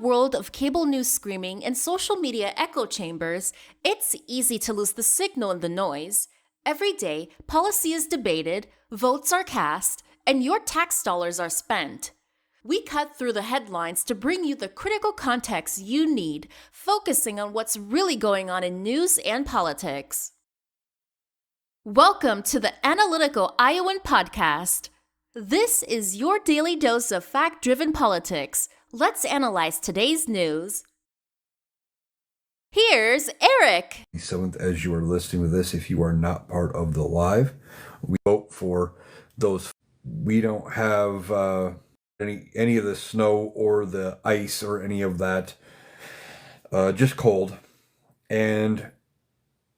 world of cable news screaming and social media echo chambers, it's easy to lose the signal in the noise. Every day, policy is debated, votes are cast, and your tax dollars are spent. We cut through the headlines to bring you the critical context you need, focusing on what's really going on in news and politics. Welcome to the Analytical Iowan Podcast. This is your daily dose of fact-driven politics. Let's analyze today's news. Here's Eric. 7th, as you are listening to this, if you are not part of the live, we vote for those. We don't have any of the snow or the ice or any of that, just cold. And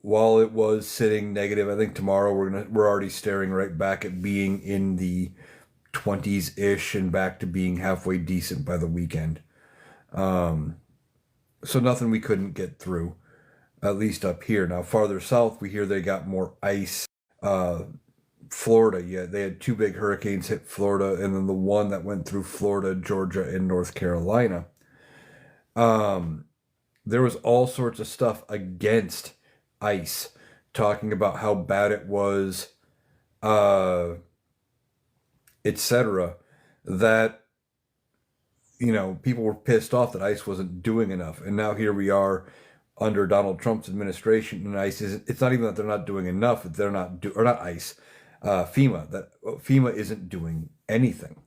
while it was sitting negative, I think tomorrow we're already staring right back at being in the 20s ish and back to being halfway decent by the weekend. So nothing we couldn't get through, at least up here. Now farther south, we hear they got more ice. Florida, yeah, they had two big hurricanes hit Florida, and then the one that went through Florida, Georgia, and North Carolina. There was all sorts of stuff against ice, talking about how bad it was, etc. That, people were pissed off that ICE wasn't doing enough. And now here we are under Donald Trump's administration, and ICE it's not even that they're not doing enough, they're not ICE, FEMA, that FEMA isn't doing anything.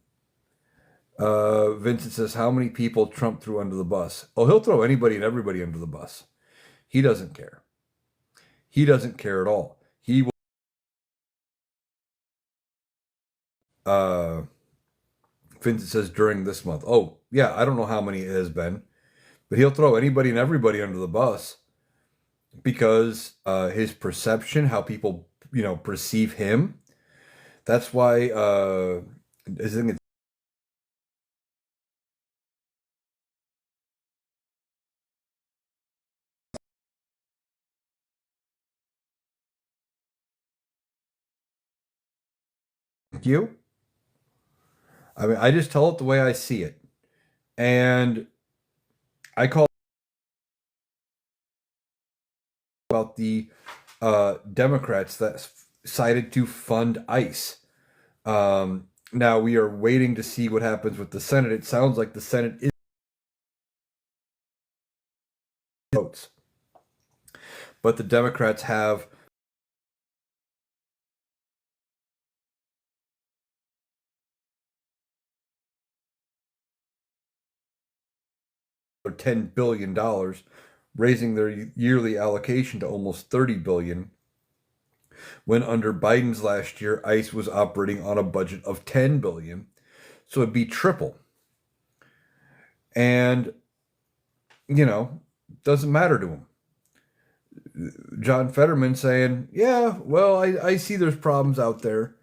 Vincent says, how many people Trump threw under the bus? Oh, he'll throw anybody and everybody under the bus. He doesn't care. He doesn't care at all. He will. Vincent says during this month. Oh, yeah, I don't know how many it has been, but he'll throw anybody and everybody under the bus because his perception, how people, perceive him. That's why I think it's you. I mean, I just tell it the way I see it. And I call about the Democrats that decided to fund ICE. Now we are waiting to see what happens with the Senate. It sounds like the Senate is votes. But the Democrats have $10 billion, raising their yearly allocation to almost $30 billion, when under Biden's last year, ICE was operating on a budget of $10 billion. So it'd be triple. And, doesn't matter to him. John Fetterman saying, yeah, well, I see there's problems out there,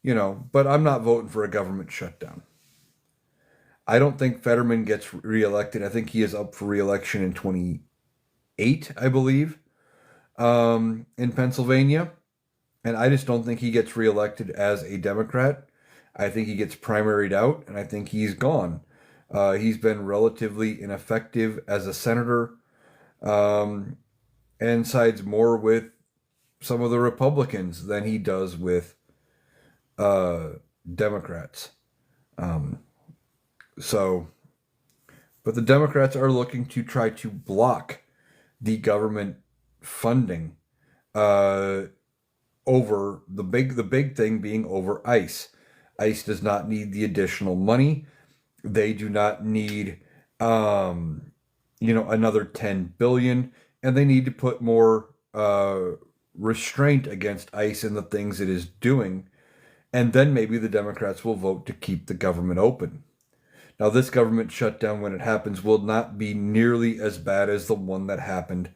but I'm not voting for a government shutdown. I don't think Fetterman gets reelected. I think he is up for reelection in 28, I believe, in Pennsylvania. And I just don't think he gets reelected as a Democrat. I think he gets primaried out, and I think he's gone. He's been relatively ineffective as a senator, and sides more with some of the Republicans than he does with Democrats. But the Democrats are looking to try to block the government funding over the big thing being over ICE. ICE does not need the additional money. They do not need another $10 billion, and they need to put more restraint against ICE and the things it is doing. And then maybe the Democrats will vote to keep the government open. Now, this government shutdown, when it happens, will not be nearly as bad as the one that happened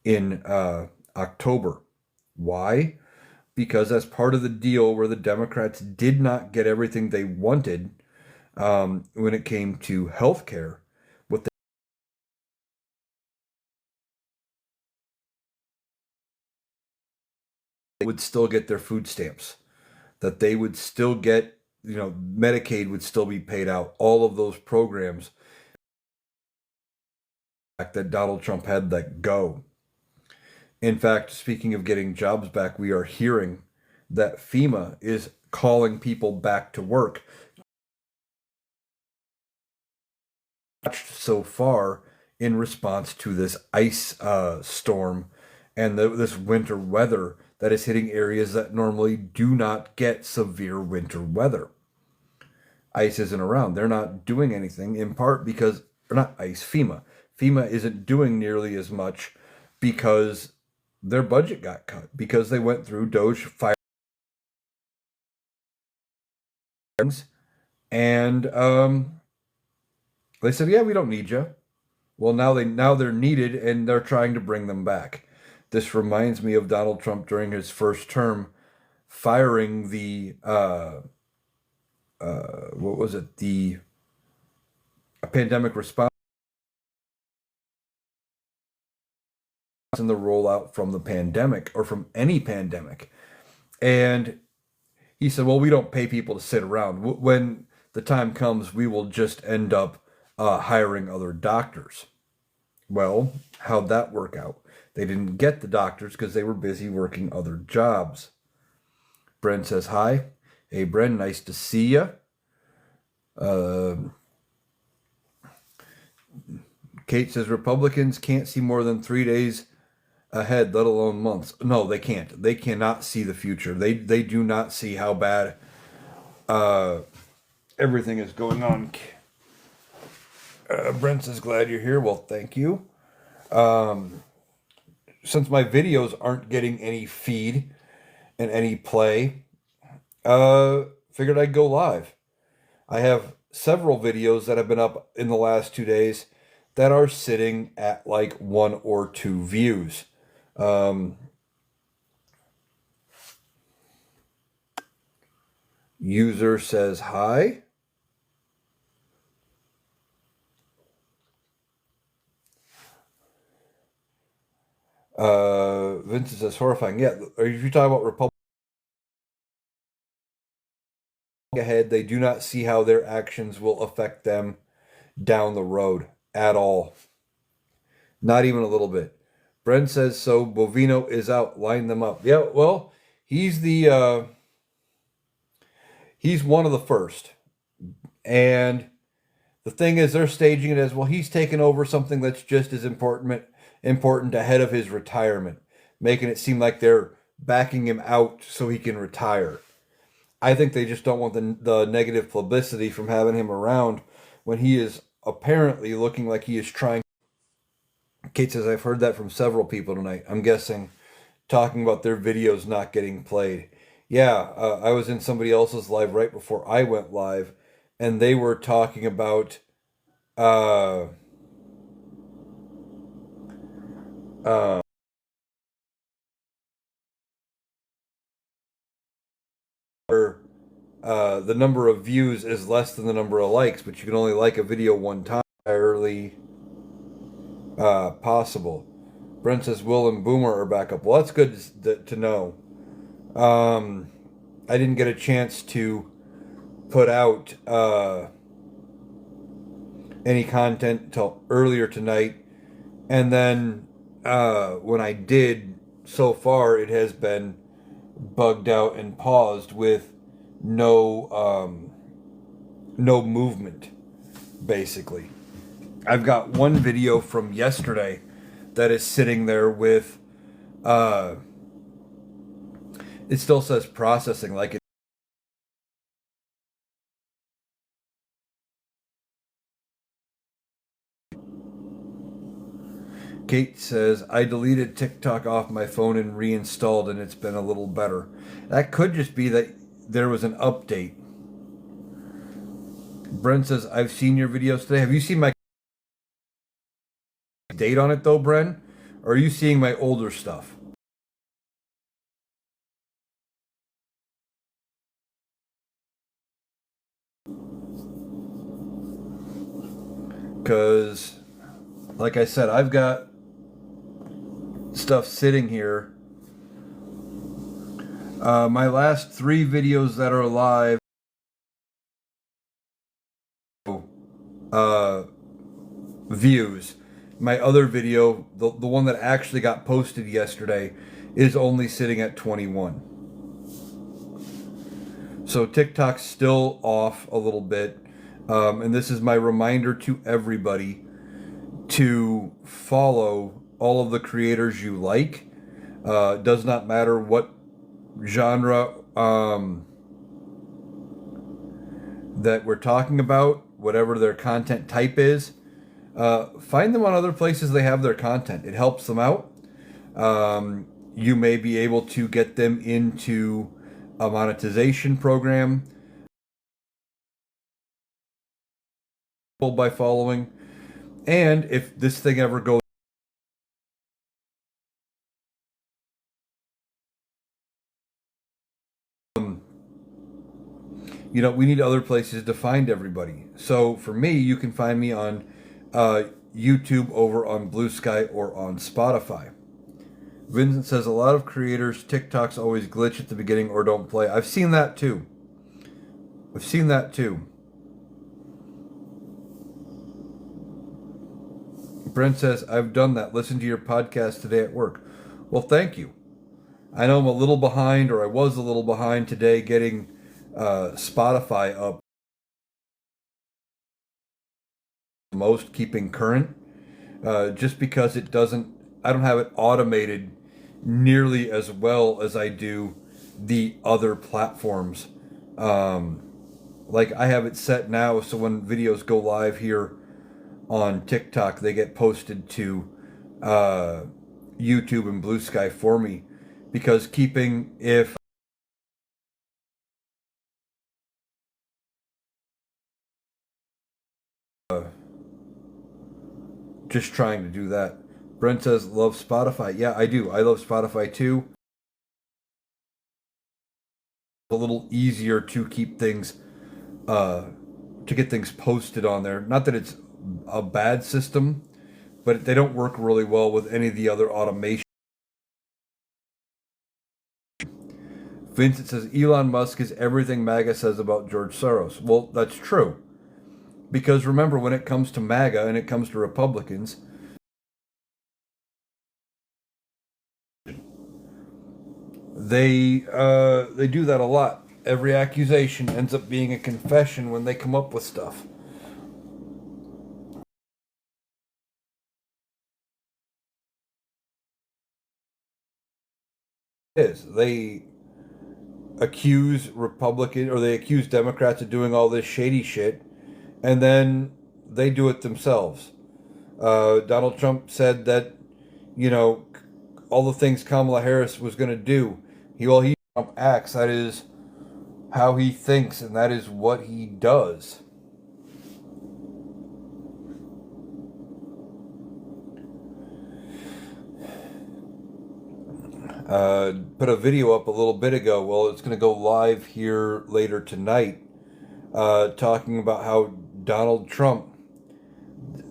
in October. Why? Because as part of the deal where the Democrats did not get everything they wanted when it came to health care, what they would still get their food stamps, that they would still get, Medicaid would still be paid out, all of those programs. that Donald Trump had let go. In fact, speaking of getting jobs back, we are hearing that FEMA is calling people back to work. So far in response to this ice storm and this winter weather that is hitting areas that normally do not get severe winter weather. ICE isn't around. They're not doing anything, in part because, or not ICE, FEMA. FEMA isn't doing nearly as much because their budget got cut, because they went through Doge fire and they said, yeah, we don't need you. Well, now they're needed and they're trying to bring them back. This reminds me of Donald Trump during his first term firing the what was it? The pandemic response and the rollout from the pandemic or from any pandemic. And he said, well, we don't pay people to sit around. When the time comes, we will just end up hiring other doctors. Well, how'd that work out? They didn't get the doctors because they were busy working other jobs. Bren says, hi. Hey, Bren, nice to see you. Kate says, Republicans can't see more than 3 days ahead, let alone months. No, they can't. They cannot see the future. They do not see how bad everything is going on. Brent says, glad you're here. Well, thank you. Since my videos aren't getting any feed and any play, figured I'd go live. I have several videos that have been up in the last 2 days that are sitting at like 1 or 2 views. User says hi. Vincent says horrifying. Yeah, are you talking about Republicans ahead? They do not see how their actions will affect them down the road at all. Not even a little bit. Brent says so. Bovino is out. Line them up. Yeah, well, he's one of the first. And the thing is, they're staging it as, well, he's taken over something that's just as important ahead of his retirement, making it seem like they're backing him out so he can retire. I think they just don't want the negative publicity from having him around when he is apparently looking like he is trying. Kate says, I've heard that from several people tonight. I'm guessing talking about their videos not getting played. Yeah, I was in somebody else's live right before I went live, and they were talking about the number of views is less than the number of likes, but you can only like a video one time. Entirely possible. Brent says Will and Boomer are back up. Well, that's good to know. I didn't get a chance to put out any content until earlier tonight, and then when I did, so far it has been bugged out and paused with no movement, basically. I've got one video from yesterday that is sitting there with it still says processing, like it. Kate says, I deleted TikTok off my phone and reinstalled, and it's been a little better. That could just be that there was an update. Brent says, I've seen your videos today. Have you seen my date on it, though, Bren? Or are you seeing my older stuff? Because, like I said, I've got stuff sitting here. My last 3 videos that are live views. My other video, the one that actually got posted yesterday, is only sitting at 21. So TikTok's still off a little bit. And this is my reminder to everybody to follow all of the creators you like. Does not matter what genre that we're talking about, whatever their content type is. Find them on other places they have their content. It helps them out. You may be able to get them into a monetization program by following. And if this thing ever goes, we need other places to find everybody. So for me, you can find me on YouTube, over on Blue Sky, or on Spotify. Vincent says a lot of creators, TikToks always glitch at the beginning or don't play. I've seen that too. Brent says, I've done that. Listen to your podcast today at work. Well, thank you. I know I'm a little behind, or I was a little behind today getting Spotify up. Most keeping current, just because I don't have it automated nearly as well as I do the other platforms. Like I have it set now so when videos go live here on TikTok, they get posted to YouTube and Blue Sky for me, because just trying to do that. Brent says, love Spotify. Yeah, I do. I love Spotify too. A little easier to keep things, to get things posted on there. Not that it's a bad system, but they don't work really well with any of the other automation. Vincent says, Elon Musk is everything MAGA says about George Soros. Well, that's true. Because remember, when it comes to MAGA and it comes to Republicans, they do that a lot. Every accusation ends up being a confession when they come up with stuff. They accuse Democrats of doing all this shady shit, and then they do it themselves. Donald Trump said that, all the things Kamala Harris was going to do, Trump acts. That is how he thinks, and that is what he does. Put a video up a little bit ago. Well, it's going to go live here later tonight, talking about how Donald Trump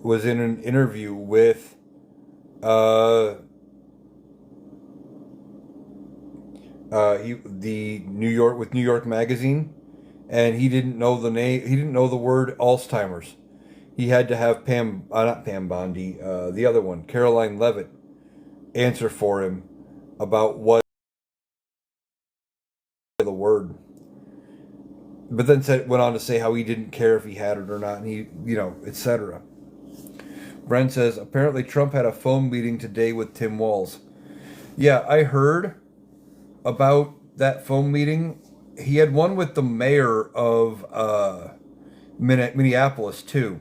was in an interview with New York Magazine, and he didn't know the name. He didn't know the word Alzheimer's. He had to have not Pam Bondi, the other one, Caroline Levitt, answer for him about what the word. But then went on to say how he didn't care if he had it or not, and he, etc. Brent says, apparently Trump had a phone meeting today with Tim Walz. Yeah, I heard about that phone meeting. He had one with the mayor of Minneapolis too,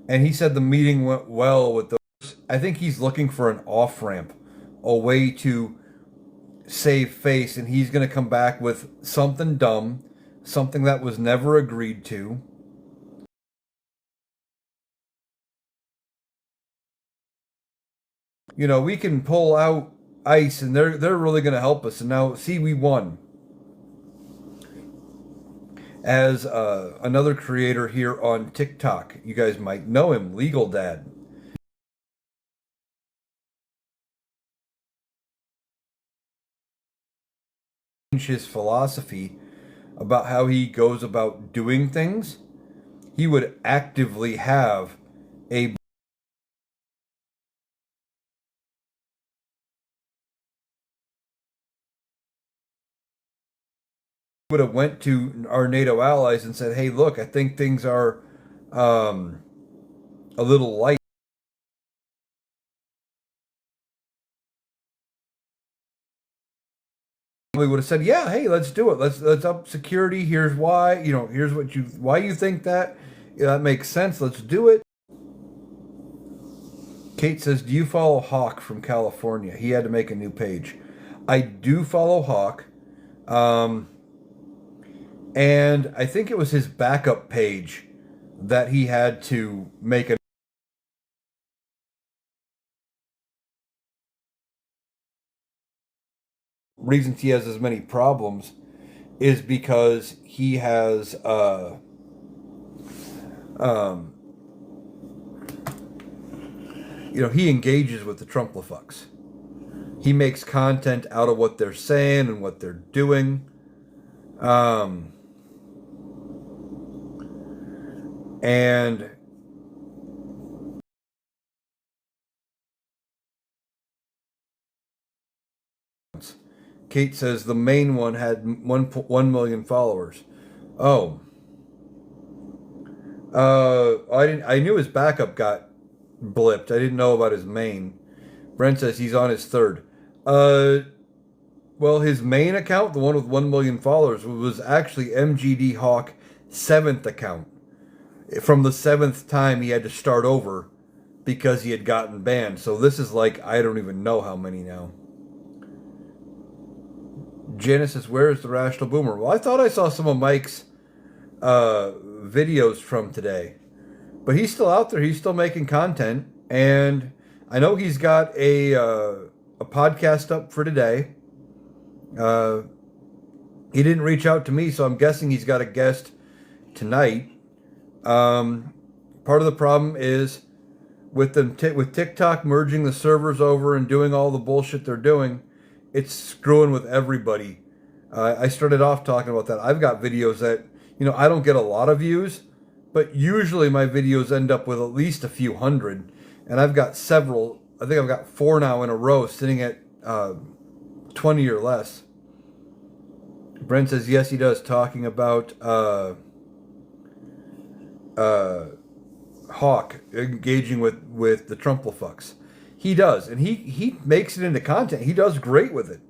and he said the meeting went well with those. I think he's looking for an off-ramp, a way to save face, and he's going to come back with something dumb, something that was never agreed to. We can pull out ICE, and they're really going to help us. And now, see, we won. As another creator here on TikTok, you guys might know him, Legal Dad. His philosophy about how he goes about doing things. He would actively have a would have went to our NATO allies and said, "Hey, look, I think things are a little light." We would have said, "Yeah, hey, let's do it. Let's up security. Here's why. Here's why you think that. Yeah, that makes sense. Let's do it." Kate says, "Do you follow Hawk from California? He had to make a new page." I do follow Hawk. And I think it was his backup page that he had to make a reasons he has as many problems is because he has he engages with the Trumplafucks. He makes content out of what they're saying and what they're doing. And Kate says the main one had 1 million followers. Oh. I knew his backup got blipped. I didn't know about his main. Brent says he's on his third. Well, his main account, the one with 1 million followers, was actually MGD Hawk 7th account. From the 7th time he had to start over because he had gotten banned. So this is like, I don't even know how many now. Janice says, "Where is the Rational Boomer?" Well, I thought I saw some of Mike's videos from today. But he's still out there. He's still making content. And I know he's got a podcast up for today. He didn't reach out to me, so I'm guessing he's got a guest tonight. Part of the problem is with TikTok merging the servers over and doing all the bullshit they're doing, it's screwing with everybody. I started off talking about that. I've got videos that, I don't get a lot of views, but usually my videos end up with at least a few hundred. And I've got several, I think I've got 4 now in a row sitting at 20 or less. Brent says, yes, he does, talking about Hawk engaging with the Trumplafucks. He does, and he makes it into content. He does great with it.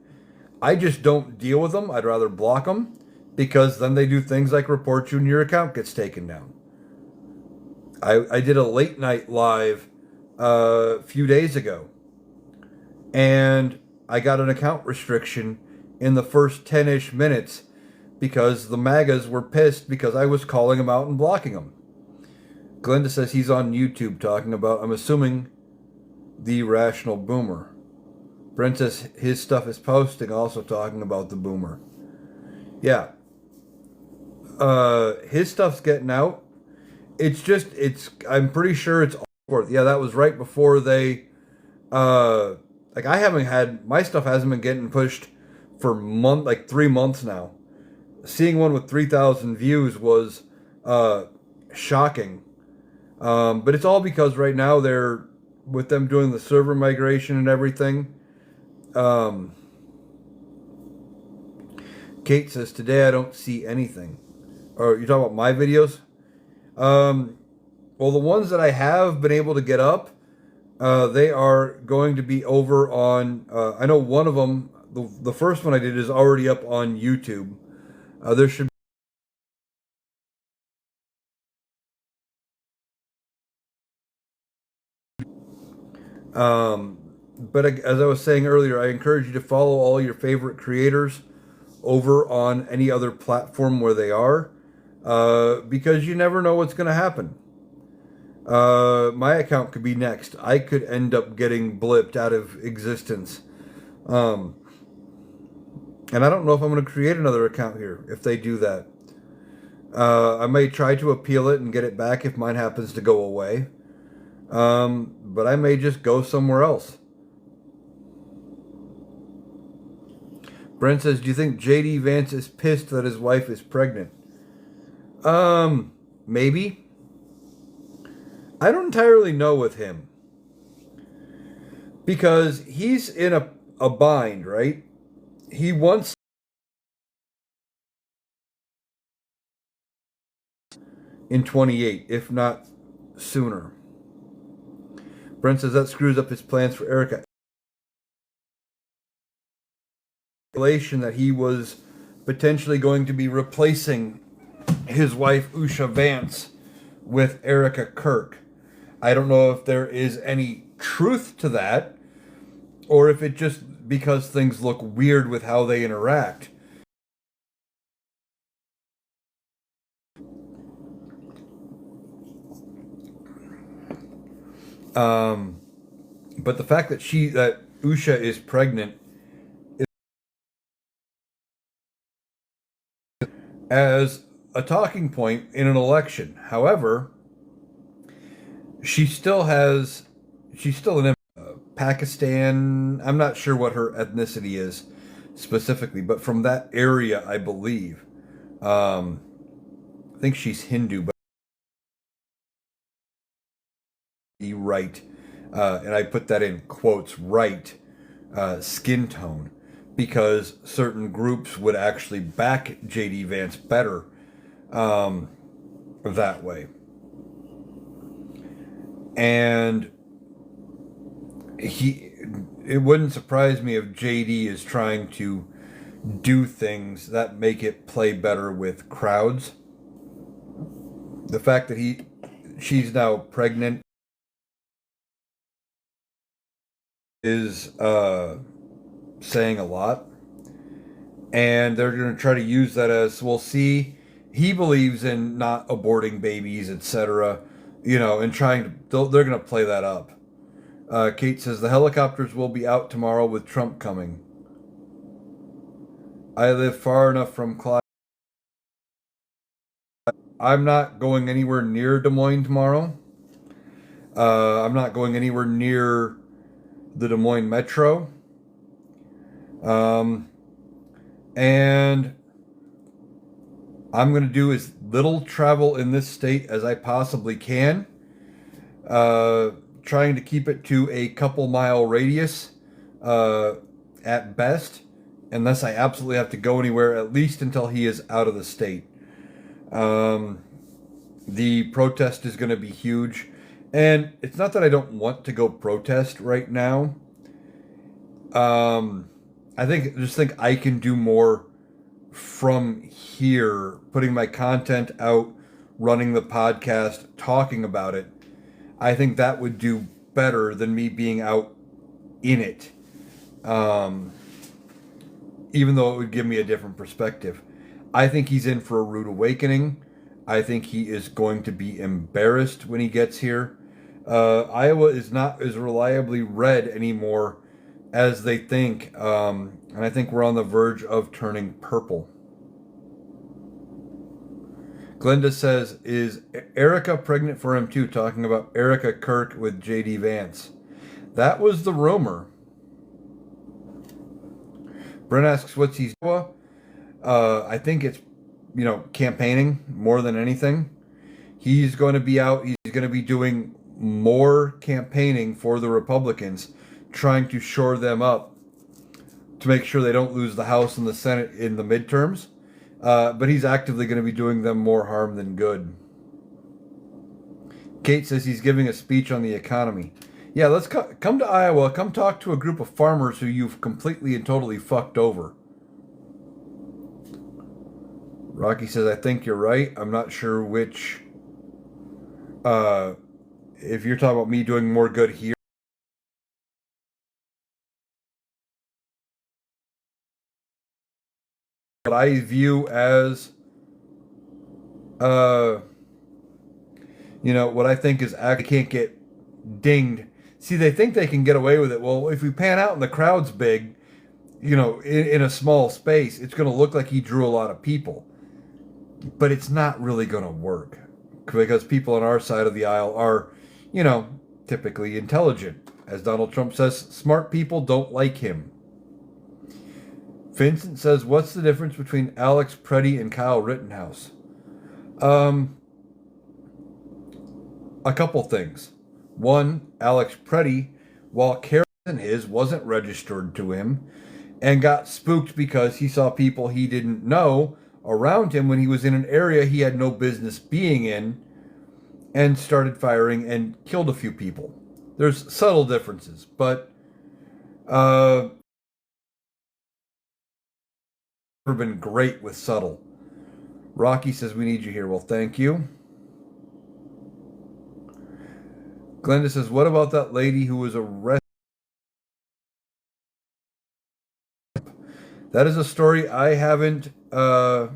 I just don't deal with them. I'd rather block them, because then they do things like report you and your account gets taken down. I did a late night live a few days ago, and I got an account restriction in the first 10-ish minutes because the MAGAs were pissed because I was calling them out and blocking them. Glenda says he's on YouTube talking about, I'm assuming, the Rational Boomer. Brent says his stuff is posting, also talking about the Boomer. Yeah. His stuff's getting out. I'm pretty sure it's all forth. Yeah, that was right before they, my stuff hasn't been getting pushed for 3 months now. Seeing one with 3,000 views was shocking. But it's all because right now with them doing the server migration and everything. Kate says, today I don't see anything. Or you're talking about my videos? Well, the ones that I have been able to get up, they are going to be over on, I know one of them, the first one I did is already up on YouTube. There should But as I was saying earlier, I encourage you to follow all your favorite creators over on any other platform where they are, because you never know what's going to happen. My account could be next. I could end up getting blipped out of existence. And I don't know if I'm going to create another account here if they do that. I may try to appeal it and get it back if mine happens to go away. But I may just go somewhere else. Brent says, do you think J.D. Vance is pissed that his wife is pregnant? Maybe. I don't entirely know with him. Because he's in a bind, right? He wants in 28, if not sooner. Brent says that screws up his plans for Erica. That he was potentially going to be replacing his wife Usha Vance with Erica Kirk. I don't know if there is any truth to that, or if it just because things look weird with how they interact. But the fact that Usha is pregnant as a talking point in an election. However, she's still in Pakistan. I'm not sure what her ethnicity is specifically, but from that area, I believe. I think she's Hindu, but right, and I put that in quotes, right, skin tone, because certain groups would actually back J.D. Vance better that way. And it wouldn't surprise me if JD is trying to do things that make it play better with crowds. The fact that she's now pregnant is saying a lot. And they're going to try to use that as, well, see, he believes in not aborting babies, etc., and they're going to play that up. Kate says the helicopters will be out tomorrow with Trump coming. I live far enough from Clyde. I'm not going anywhere near Des Moines tomorrow. I'm not going anywhere near the Des Moines Metro. And I'm going to do as little travel in this state as I possibly can. Trying to keep it to a couple mile radius at best, unless I absolutely have to go anywhere, at least until he is out of the state. The protest is going to be huge. And it's not that I don't want to go protest right now. I think I can do more from here, putting my content out, running the podcast, talking about it. I think that would do better than me being out in it. Even though it would give me a different perspective. I think he's in for a rude awakening. I think he is going to be embarrassed when he gets here. Iowa is not as reliably red anymore as they think. And I think we're on the verge of turning purple. Glenda says, is Erica pregnant for him too? Talking about Erica Kirk with J.D. Vance. That was the rumor. Brent asks, what's he... I think it's, campaigning more than anything. He's going to be out. He's going to be doing more campaigning for the Republicans, trying to shore them up to make sure they don't lose the House and the Senate in the midterms. But he's actively going to be doing them more harm than good. Kate says he's giving a speech on the economy. Yeah, let's come to Iowa. Come talk to a group of farmers who you've completely and totally fucked over. Rocky says, I think you're right. I'm not sure which... if you're talking about me doing more good here. What I view as... what I think is I can't get dinged. See, they think they can get away with it. Well, if we pan out and the crowd's big, in a small space, it's going to look like he drew a lot of people. But it's not really going to work. Because people on our side of the aisle are, typically intelligent. As Donald Trump says, smart people don't like him. Vincent says, what's the difference between Alex Preddy and Kyle Rittenhouse? A couple things. One, Alex Preddy, while Karen his wasn't registered to him, and got spooked because he saw people he didn't know around him when he was in an area he had no business being in and started firing and killed a few people. There's subtle differences, but never been great with subtle. Rocky says, we need you here. Well, thank you. Glenda says, what about that lady who was arrested? That is a story I haven't heard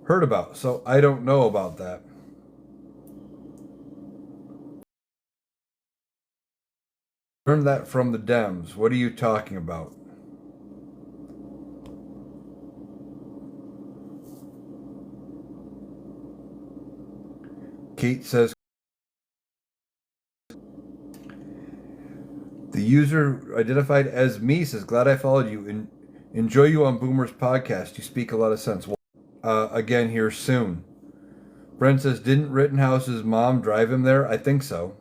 about, so I don't know about that. Learned that from the Dems. What are you talking about? Kate says, the user identified as me says, glad I followed you. Enjoy you on Boomer's podcast. You speak a lot of sense. Well, again here soon. Brent says, didn't Rittenhouse's mom drive him there? I think so.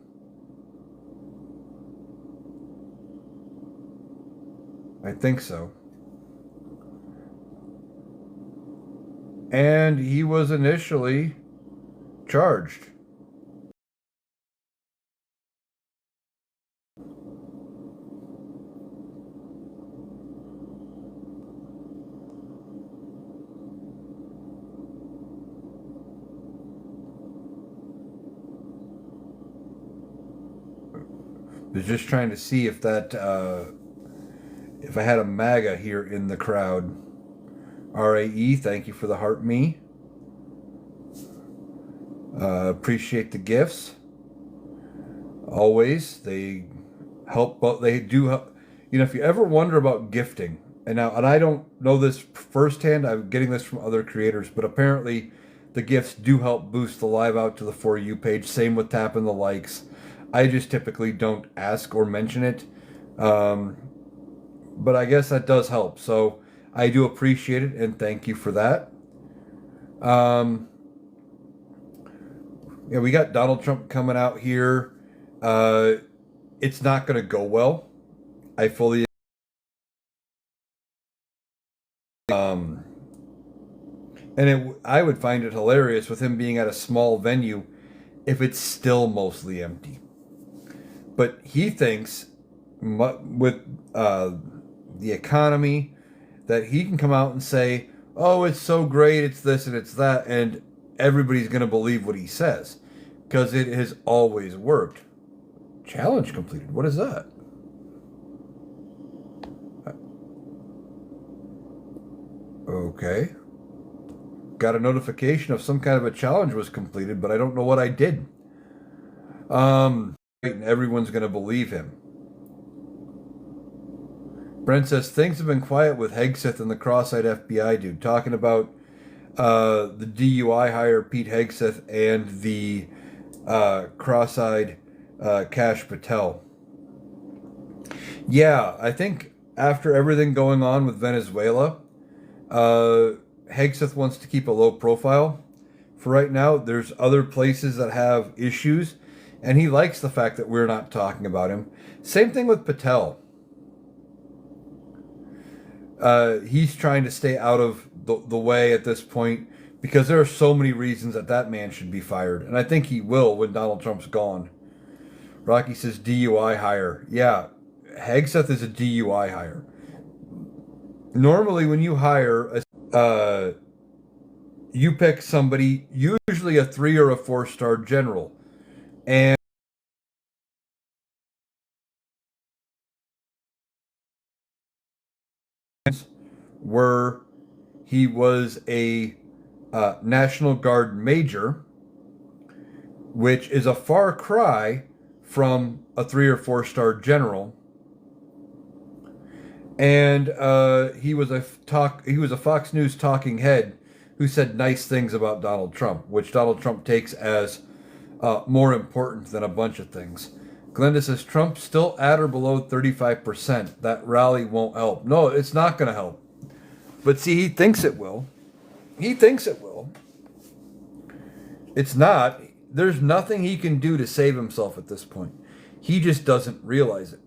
I think so. And he was initially charged. Was just trying to see if that if I had a MAGA here in the crowd. RAE, thank you for the heart me. Appreciate the gifts. Always. They help, but they do help. You know, if you ever wonder about gifting, and I don't know this firsthand, I'm getting this from other creators, but apparently the gifts do help boost the live out to the For You page. Same with tapping the likes. I just typically don't ask or mention it. But I guess that does help. So I do appreciate it and thank you for that. Yeah, we got Donald Trump coming out here. It's not going to go well. I fully. I would find it hilarious with him being at a small venue if it's still mostly empty. But he thinks with the economy that he can come out and say, oh, it's so great, it's this and it's that, and everybody's going to believe what he says because it has always worked. Challenge completed. What is that? Okay. Got a notification of some kind of a challenge was completed, but I don't know what I did. And everyone's going to believe him. Brent says, things have been quiet with Hegseth and the cross-eyed FBI dude, talking about the DUI hire Pete Hegseth and the cross-eyed Kash Patel. Yeah, I think after everything going on with Venezuela, Hegseth wants to keep a low profile. For right now, there's other places that have issues, and he likes the fact that we're not talking about him. Same thing with Patel. He's trying to stay out of the way at this point because there are so many reasons that man should be fired. And I think he will when Donald Trump's gone. Rocky says DUI hire. Yeah, Hegseth is a DUI hire. Normally when you hire, you pick somebody, usually a 3 or a 4-star general. And where he was a National Guard major, which is a far cry from a 3 or 4-star general. And he was a Fox News talking head who said nice things about Donald Trump, which Donald Trump takes as more important than a bunch of things. Glenda says, Trump still at or below 35%. That rally won't help. No, it's not going to help. But see, he thinks it will. He thinks it will. It's not. There's nothing he can do to save himself at this point. He just doesn't realize it.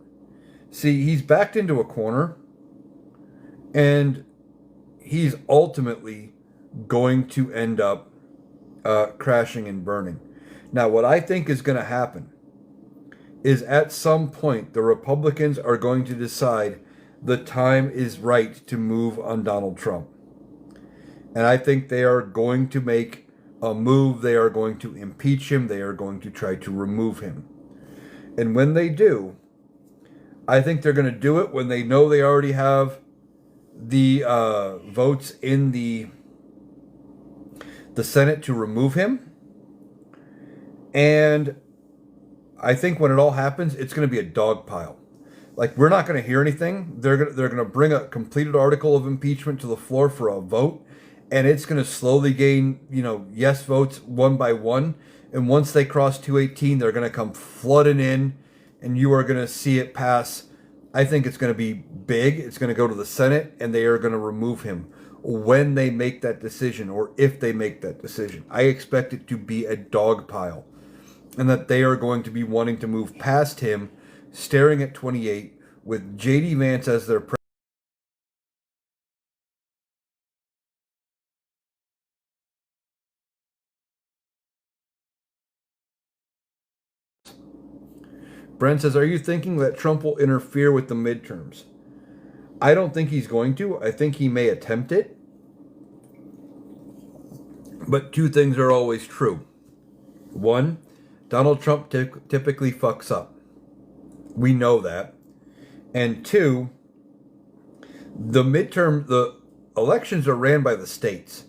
See, he's backed into a corner, and he's ultimately going to end up crashing and burning. Now, what I think is going to happen is at some point the Republicans are going to decide the time is right to move on Donald Trump. And I think they are going to make a move. They are going to impeach him. They are going to try to remove him. And when they do, I think they're going to do it when they know they already have the votes in the Senate to remove him. And I think when it all happens, it's going to be a dog pile. Like, we're not going to hear anything. They're going to bring a completed article of impeachment to the floor for a vote, and it's going to slowly gain, yes votes one by one. And once they cross 218, they're going to come flooding in, and you are going to see it pass. I think it's going to be big. It's going to go to the Senate, and they are going to remove him when they make that decision, or if they make that decision. I expect it to be a dog pile, and that they are going to be wanting to move past him, staring at 28 with J.D. Vance as their president. Brent says, are you thinking that Trump will interfere with the midterms? I don't think he's going to. I think he may attempt it. But two things are always true. One, Donald Trump typically fucks up. We know that. And two, the elections are ran by the states.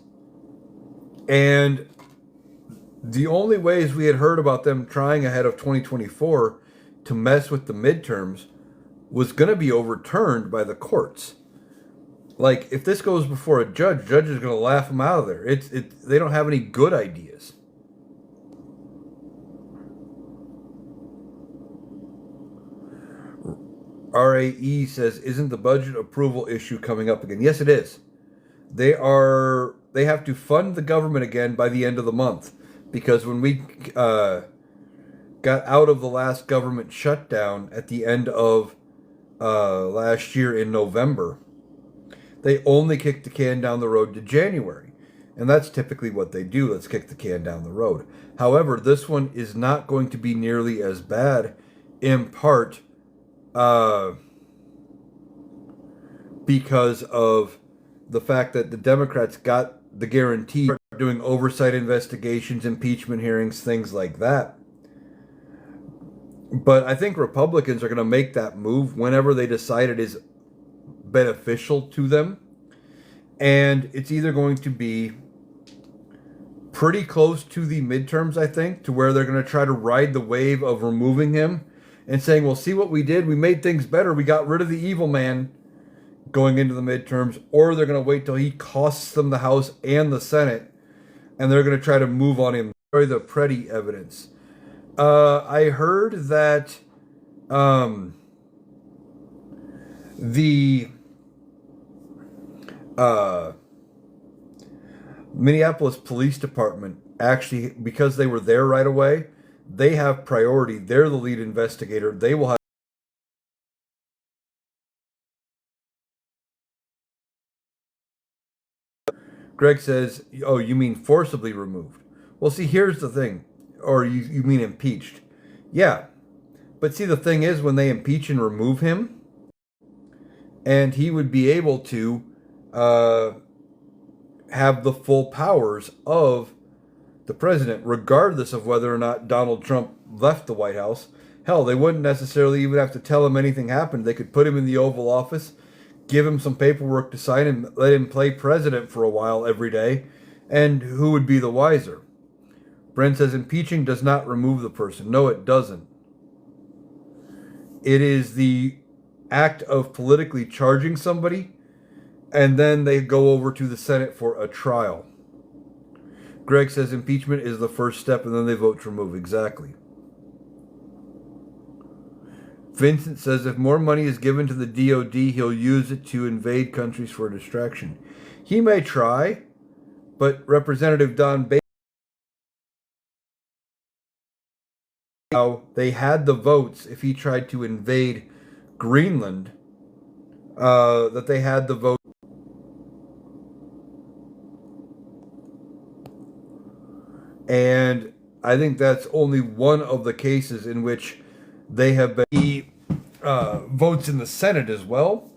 And the only ways we had heard about them trying ahead of 2024 to mess with the midterms was going to be overturned by the courts. Like, if this goes before a judge is going to laugh them out of there. They don't have any good ideas. RAE says, isn't the budget approval issue coming up again? Yes, it is. They have to fund the government again by the end of the month, because when we got out of the last government shutdown at the end of last year in November, they only kicked the can down the road to January. And that's typically what they do. Let's kick the can down the road. However, this one is not going to be nearly as bad, in part because of the fact that the Democrats got the guarantee of doing oversight investigations, impeachment hearings, things like that. But I think Republicans are going to make that move whenever they decide it is beneficial to them. And it's either going to be pretty close to the midterms, I think, to where they're going to try to ride the wave of removing him and saying, well, see what we did? We made things better. We got rid of the evil man going into the midterms. Or they're going to wait till he costs them the House and the Senate, and they're going to try to move on him. The Preddy evidence. I heard that the Minneapolis Police Department, actually, because they were there right away, they have priority. They're the lead investigator. They will have. Greg says, oh, you mean forcibly removed? Well, see, here's the thing. Or you mean impeached. Yeah. But see, the thing is, when they impeach and remove him, and he would be able to have the full powers of the president, regardless of whether or not Donald Trump left the White House. Hell, they wouldn't necessarily even have to tell him anything happened. They could put him in the Oval Office, give him some paperwork to sign, and let him play president for a while every day. And who would be the wiser? Brent says, impeaching does not remove the person. No, it doesn't. It is the act of politically charging somebody, and then they go over to the Senate for a trial. Greg says impeachment is the first step, and then they vote to remove. Exactly. Vincent says if more money is given to the DOD, he'll use it to invade countries for distraction. He may try, but Representative Don Baker, they had the votes if he tried to invade Greenland, that they had the vote. And I think that's only one of the cases in which they have been. He votes in the Senate as well.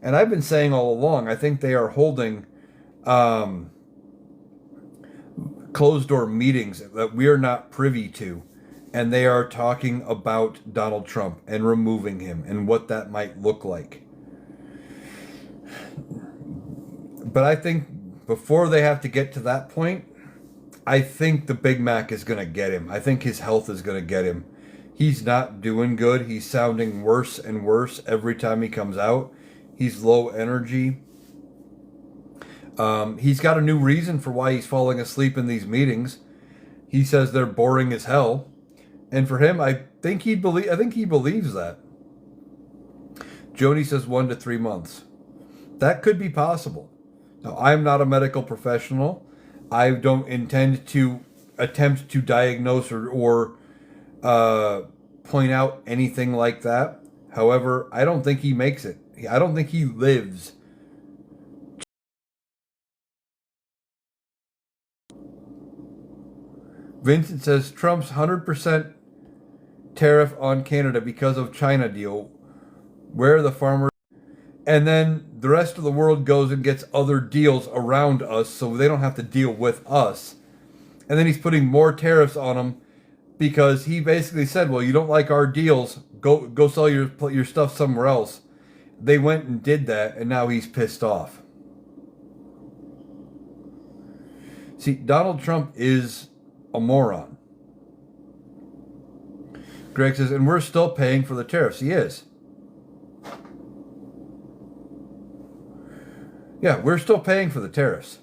And I've been saying all along, I think they are holding um, closed door meetings that we are not privy to. And they are talking about Donald Trump and removing him and what that might look like. But I think before they have to get to that point, I think the Big Mac is going to get him. I think his health is going to get him. He's not doing good. He's sounding worse and worse every time he comes out. He's low energy. He's got a new reason for why he's falling asleep in these meetings. He says they're boring as hell. And for him, I think he believes that. Joni says 1 to 3 months. That could be possible. Now, I'm not a medical professional. I don't intend to attempt to diagnose or point out anything like that. However, I don't think he makes it. I don't think he lives. Vincent says Trump's 100% tariff on Canada because of China deal. Where the farmers... And then the rest of the world goes and gets other deals around us so they don't have to deal with us. And then he's putting more tariffs on them because he basically said, well, you don't like our deals, go sell your stuff somewhere else. They went and did that, and now he's pissed off. See, Donald Trump is a moron. Greg says, and we're still paying for the tariffs. He is. Yeah, we're still paying for the tariffs.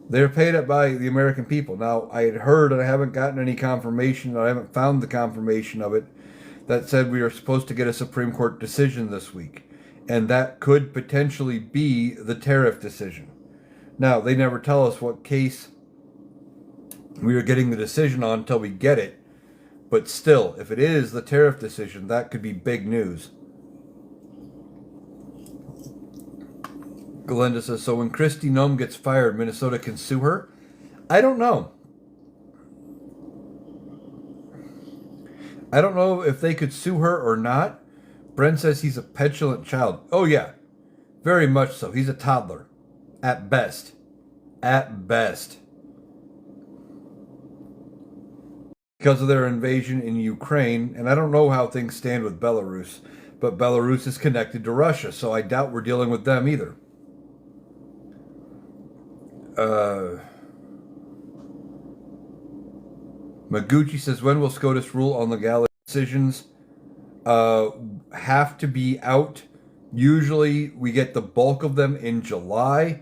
They're paid up by the American people. Now, I had heard, and I haven't gotten any confirmation, I haven't found the confirmation of it, that said we are supposed to get a Supreme Court decision this week. And that could potentially be the tariff decision. Now, they never tell us what case we are getting the decision on until we get it. But still, if it is the tariff decision, that could be big news. Glenda says, so when Kristi Noem gets fired, Minnesota can sue her? I don't know. I don't know if they could sue her or not. Brent says he's a petulant child. Oh, yeah. Very much so. He's a toddler. At best. At best. Because of their invasion in Ukraine, and I don't know how things stand with Belarus, but Belarus is connected to Russia, so I doubt we're dealing with them either. Maguchi says, when will SCOTUS rule on legality? Decisions have to be out. Usually we get the bulk of them in July,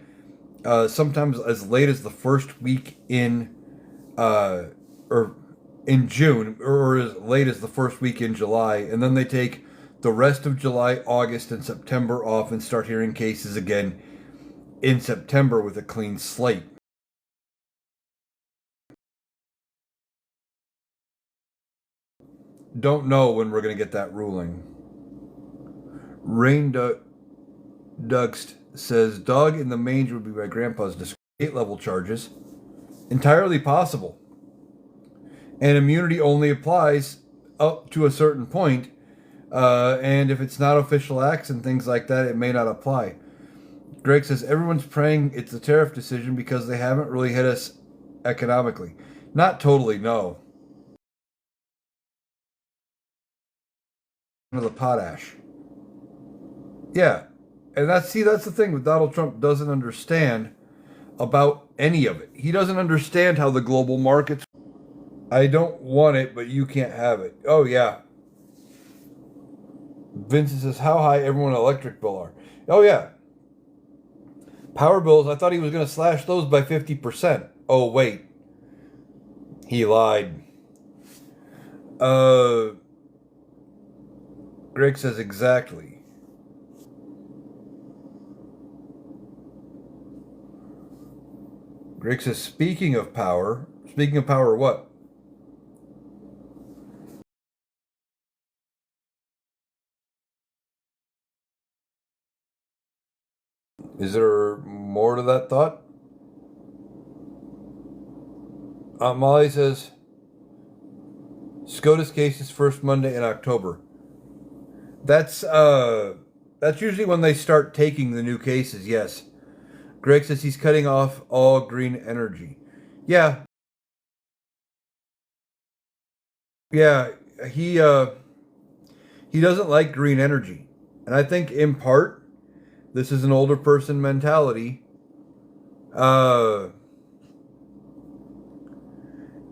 sometimes as late as the first week in or in June, or as late as the first week in July, and then they take the rest of July, August, and September off and start hearing cases again in September with a clean slate. Don't know when we're going to get that ruling. Rain Dugst says, dog in the manger would be my grandpa's discreet level charges. Entirely possible. And immunity only applies up to a certain point. And if it's not official acts and things like that, it may not apply. Greg says, everyone's praying it's a tariff decision because they haven't really hit us economically. Not totally, no. The potash. Yeah. And that's the thing with Donald Trump doesn't understand about any of it. He doesn't understand how the global markets. I don't want it, but you can't have it. Oh, yeah. Vincent says, how high everyone electric bill are. Oh, yeah. Power bills, I thought he was going to slash those by 50%. Oh, wait. He lied. Greg says, exactly. Greg says, speaking of power what? Is there more to that thought? Molly says, SCOTUS cases first Monday in October. That's usually when they start taking the new cases, yes. Greg says he's cutting off all green energy. Yeah. Yeah, he doesn't like green energy. And I think in part this is an older person mentality. Uh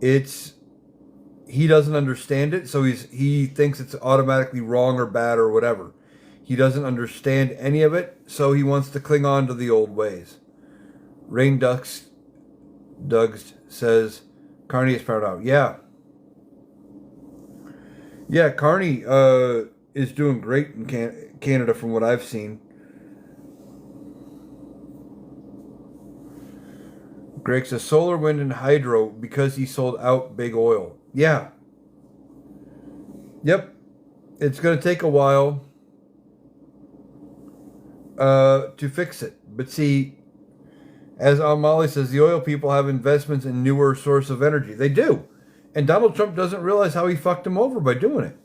it's he doesn't understand it, so he thinks it's automatically wrong or bad or whatever. He doesn't understand any of it, so he wants to cling on to the old ways. Rain Ducks Dugs says Carney is proud out. Yeah. Yeah, Carney is doing great in Canada from what I've seen. Greg says solar, wind, and hydro because he sold out big oil. Yeah. Yep. It's going to take a while to fix it. But see, as Molly says, the oil people have investments in newer source of energy. They do. And Donald Trump doesn't realize how he fucked him over by doing it.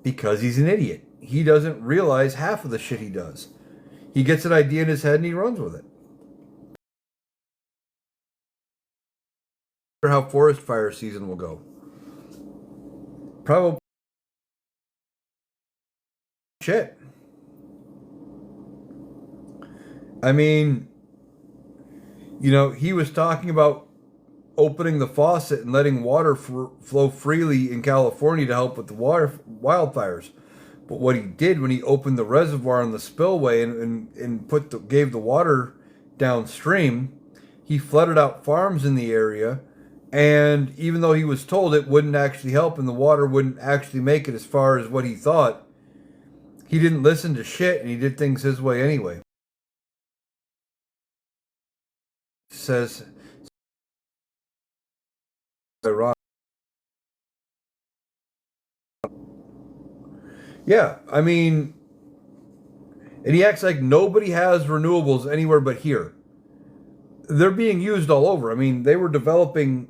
Because he's an idiot. He doesn't realize half of the shit he does. He gets an idea in his head and he runs with it. How forest fire season will go. Probably shit. I mean, he was talking about opening the faucet and letting water flow freely in California to help with the wildfires. But what he did when he opened the reservoir in the spillway and gave the water downstream, he flooded out farms in the area. And even though he was told it wouldn't actually help and the water wouldn't actually make it as far as what he thought, he didn't listen to shit and he did things his way anyway. Says yeah, I mean, and he acts like nobody has renewables anywhere but here. They're being used all over. I mean, they were developing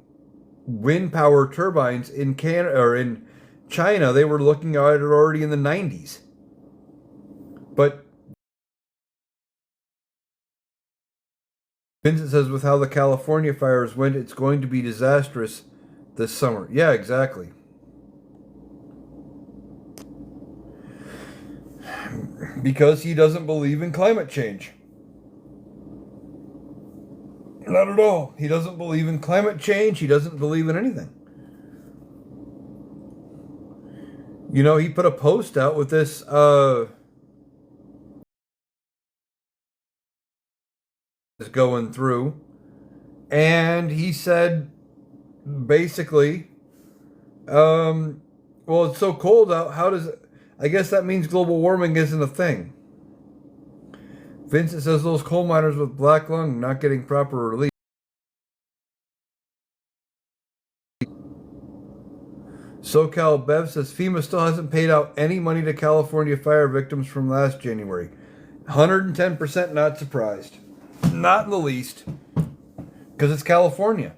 wind power turbines in Canada or in China. They were looking at it already in the 90s. But Vincent says with how the California fires went, it's going to be disastrous this summer. Yeah, exactly. Because he doesn't believe in climate change. Not at all. He doesn't believe in climate change. He doesn't believe in anything. He put a post out with this going through, and he said basically, well, it's so cold out. How does it? I guess that means global warming isn't a thing. Vincent says those coal miners with black lung not getting proper relief. SoCal Bev says FEMA still hasn't paid out any money to California fire victims from last January. 110% not surprised. Not in the least. Because it's California.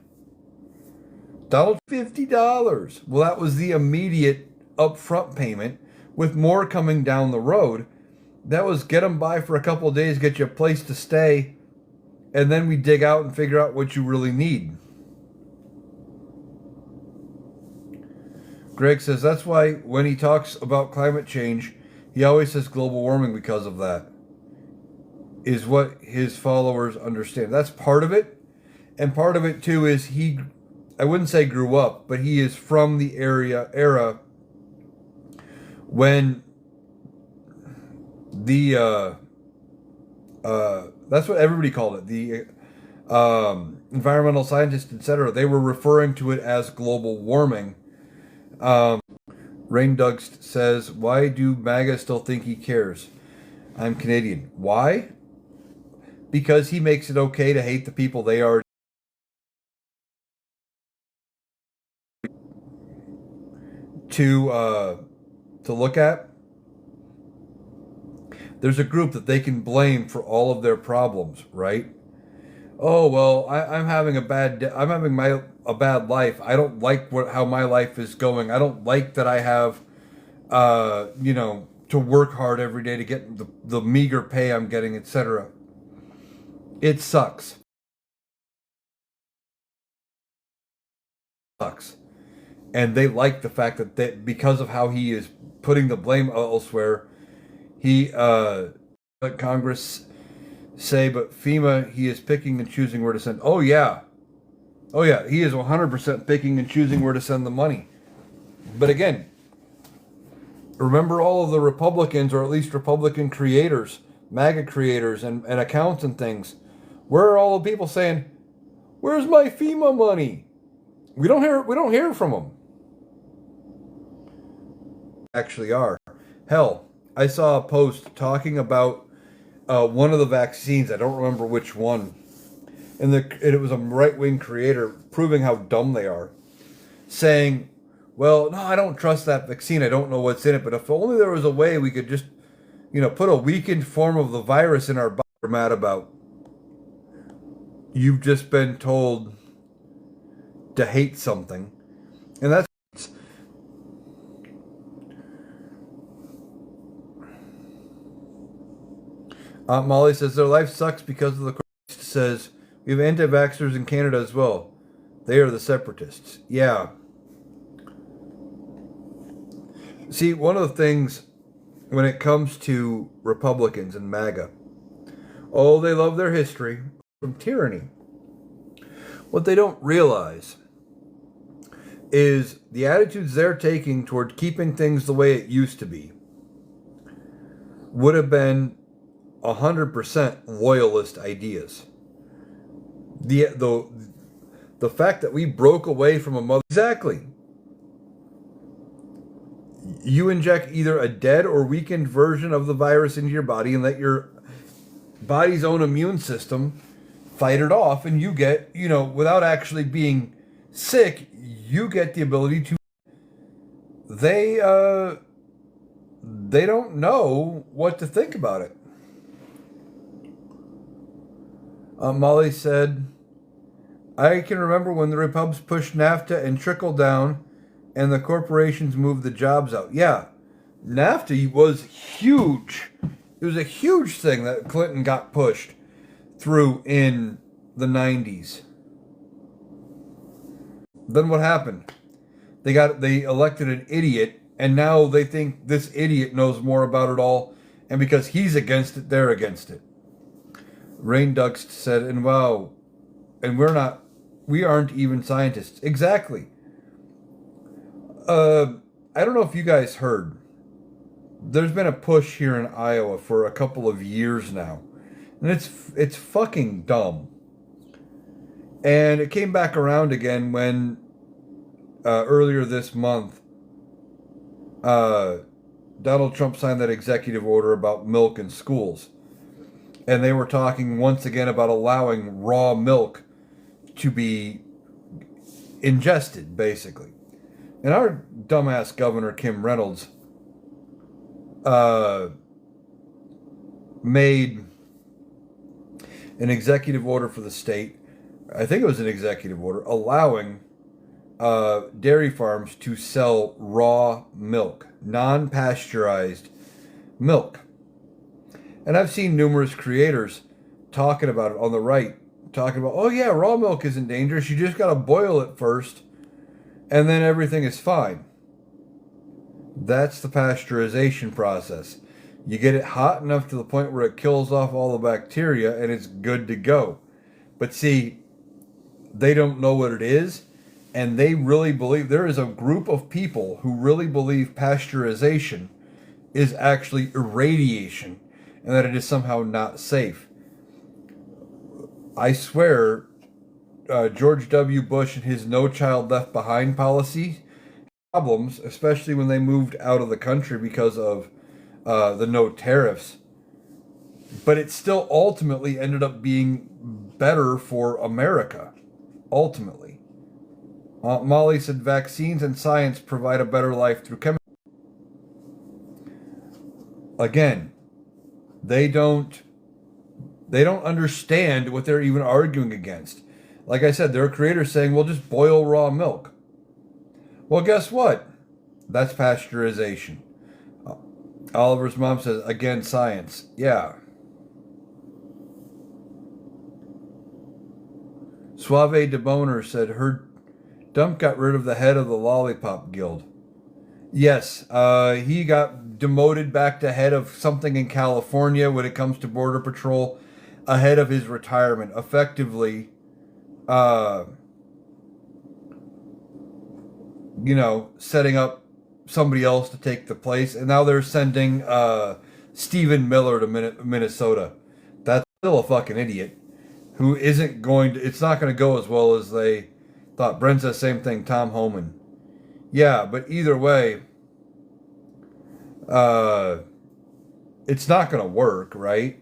Donald, $50. Well, that was the immediate upfront payment, with more coming down the road. That was get them by for a couple of days, get you a place to stay, and then we dig out and figure out what you really need. Greg says that's why when he talks about climate change, he always says global warming because of that. Is what his followers understand. That's part of it. And part of it too is I wouldn't say grew up, but he is from the era when the that's what everybody called it. The environmental scientists, etc. They were referring to it as global warming. Rain Dugs says, why do MAGA still think he cares? I'm Canadian. Why? Because he makes it okay to hate the people they are. To look at. There's a group that they can blame for all of their problems, right? oh well, I'm having I'm having a bad life. I don't like how my life is going. I don't like that I have to work hard every day to get the meager pay I'm getting, etc. It sucks. Sucks. And they like the fact that because of how he is putting the blame elsewhere, he let Congress say, but FEMA, he is picking and choosing where to send. Oh yeah. Oh yeah, he is 100% picking and choosing where to send the money. But again, remember all of the Republicans, or at least Republican creators, MAGA creators, and accounts and things. Where are all the people saying, "Where's my FEMA money?" We don't hear from them. Actually, are. Hell, I saw a post talking about one of the vaccines. I don't remember which one, and it was a right-wing creator proving how dumb they are, saying, well, no, I don't trust that vaccine. I don't know what's in it. But if only there was a way we could just, put a weakened form of the virus in our body. We're mad about. You've just been told to hate something. And that's... Molly says their life sucks because of the... Says, we have anti-vaxxers in Canada as well. They are the separatists. Yeah. See, one of the things when it comes to Republicans and MAGA, oh, they love their history from tyranny. What they don't realize is the attitudes they're taking toward keeping things the way it used to be would have been 100% loyalist ideas. The fact that we broke away from a mother... Exactly. You inject either a dead or weakened version of the virus into your body and let your body's own immune system fight it off, and you get, without actually being sick, you get the ability to... They don't know what to think about it. Molly said, I can remember when the Repubs pushed NAFTA and trickled down and the corporations moved the jobs out. Yeah, NAFTA was huge. It was a huge thing that Clinton got pushed through in the 90s. Then what happened? They elected an idiot, and now they think this idiot knows more about it all, and because he's against it, they're against it. Rain Ducks said, and wow, and we aren't even scientists. Exactly. I don't know if you guys heard. There's been a push here in Iowa for a couple of years now. And it's fucking dumb. And it came back around again when earlier this month Donald Trump signed that executive order about milk in schools. And they were talking once again about allowing raw milk to be ingested, basically. And our dumbass governor, Kim Reynolds, made an executive order for the state, I think it was an executive order, allowing dairy farms to sell raw milk, non-pasteurized milk. And I've seen numerous creators talking about it on the right, talking about, oh yeah, raw milk isn't dangerous, you just gotta boil it first, and then everything is fine. That's the pasteurization process. You get it hot enough to the point where it kills off all the bacteria and it's good to go. But see, they don't know what it is, and they really believe, there is a group of people who really believe pasteurization is actually irradiation and that it is somehow not safe. I swear, George W. Bush and his No Child Left Behind policy problems, especially when they moved out of the country because of the no tariffs. But it still ultimately ended up being better for America. Ultimately. Molly said vaccines and science provide a better life through chemistry. Again, they don't They don't understand what they're even arguing against. Like I said, there are creators saying, well, just boil raw milk. Well, guess what? That's pasteurization. Oliver's mom says, again, science. Yeah. Suave de Boner said her dump got rid of the head of the Lollipop Guild. Yes, he got demoted back to head of something in California when it comes to Border Patrol ahead of his retirement. Effectively, setting up somebody else to take the place. And now they're sending Stephen Miller to Minnesota. That's still a fucking idiot who isn't going to, it's not going to go as well as they thought. Brent says same thing, Tom Homan. Yeah, but either way, it's not going to work, right?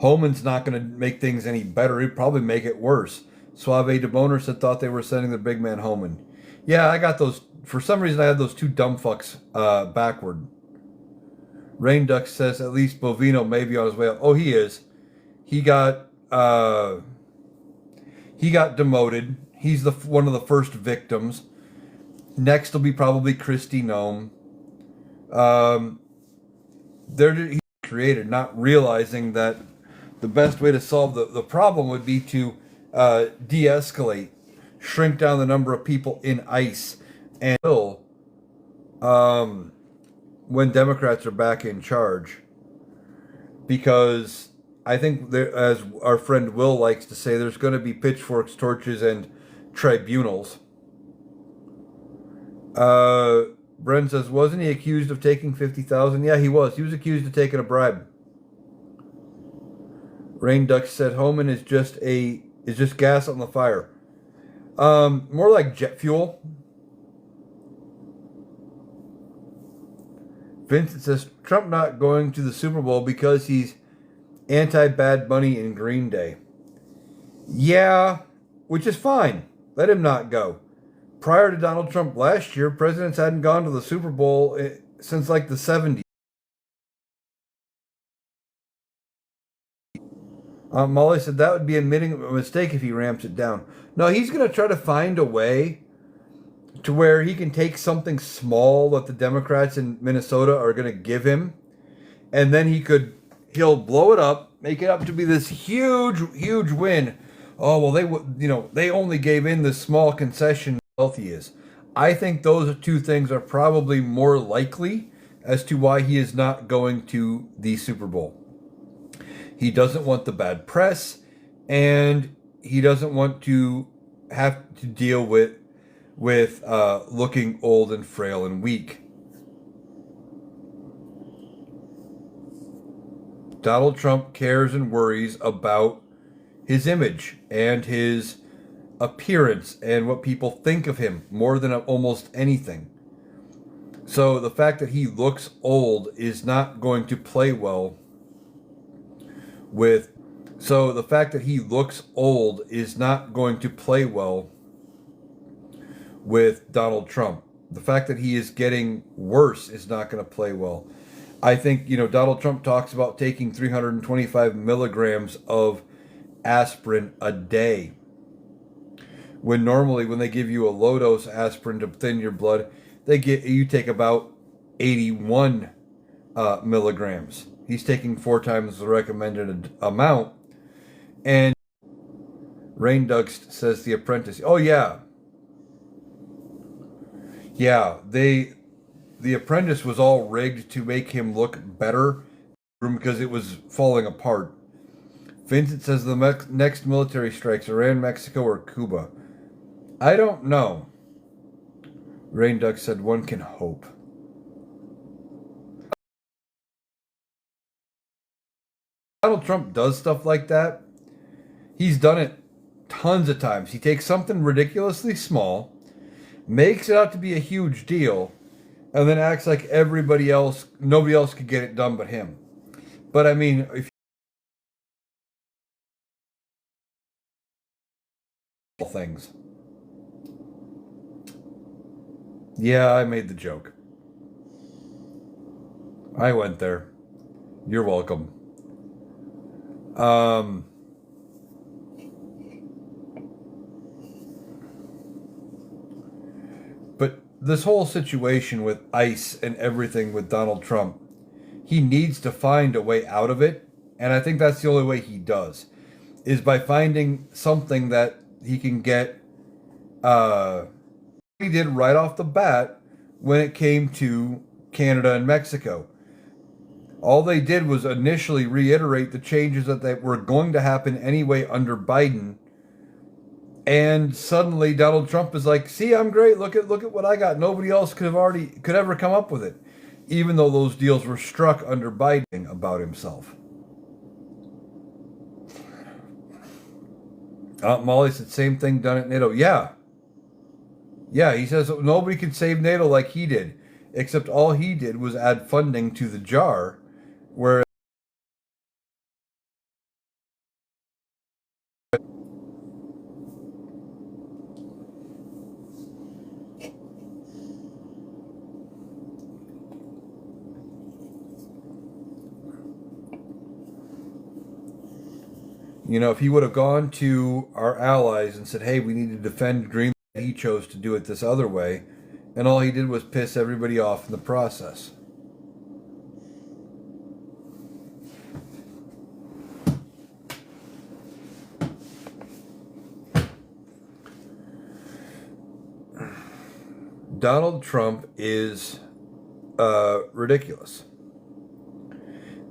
Homan's not going to make things any better. He'd probably make it worse. Suave de Boner said thought they were sending the big man Homan. Yeah, I got those. For some reason, I had those two dumb fucks backward. Rain Duck says at least Bovino may be on his way up. Oh, he is. He got demoted. He's one of the first victims. Next will be probably Kristi Noem. He's created, not realizing that the best way to solve the problem would be to de-escalate, shrink down the number of people in ICE, and when Democrats are back in charge. Because I think, as our friend Will likes to say, there's going to be pitchforks, torches, and tribunals. Bren says, wasn't he accused of taking $50,000? Yeah, he was. He was accused of taking a bribe. Rain Duck said, Homan is just gas on the fire. More like jet fuel. Vincent says, Trump not going to the Super Bowl because he's anti-Bad Bunny in Green Day. Yeah, which is fine. Let him not go. Prior to Donald Trump last year, presidents hadn't gone to the Super Bowl since like the 70s. Molly said that would be admitting a mistake if he ramps it down. No, he's going to try to find a way to where he can take something small that the Democrats in Minnesota are going to give him, and then he'll blow it up, make it up to be this huge, huge win. Oh, well, they only gave in this small concession. He is. I think those two things are probably more likely as to why he is not going to the Super Bowl. He doesn't want the bad press, and he doesn't want to have to deal with looking old and frail and weak. Donald Trump cares and worries about his image and his appearance and what people think of him more than almost anything. So the fact that he looks old is not going to play well with Donald Trump. The fact that he is getting worse is not going to play well. I think, Donald Trump talks about taking 325 milligrams of aspirin a day. When normally, when they give you a low dose aspirin to thin your blood, you take about 81 milligrams. He's taking 4 times the recommended amount. And Rain Dugst says The Apprentice. Oh yeah, The Apprentice was all rigged to make him look better because it was falling apart. Vincent says the next military strikes, Iran, Mexico, or Cuba. I don't know. Rain Duck said one can hope. Donald Trump does stuff like that. He's done it tons of times. He takes something ridiculously small, makes it out to be a huge deal, and then acts like nobody else could get it done but him. But I mean, if things. Yeah, I made the joke. I went there. You're welcome. Um, but this whole situation with ICE and everything with Donald Trump, he needs to find a way out of it. And I think that's the only way he does, is by finding something that he can get. He did right off the bat when it came to Canada and Mexico. All they did was initially reiterate the changes that they were going to happen anyway under Biden. And suddenly Donald Trump is like, "See, I'm great. Look at what I got. Nobody else could ever come up with it." Even though those deals were struck under Biden about himself. Molly said same thing done at NATO. Yeah. Yeah, he says nobody could save NATO like he did, except all he did was add funding to the jar, where if he would have gone to our allies and said, "Hey, we need to defend Greenland," he chose to do it this other way, and all he did was piss everybody off in the process. Donald Trump is ridiculous.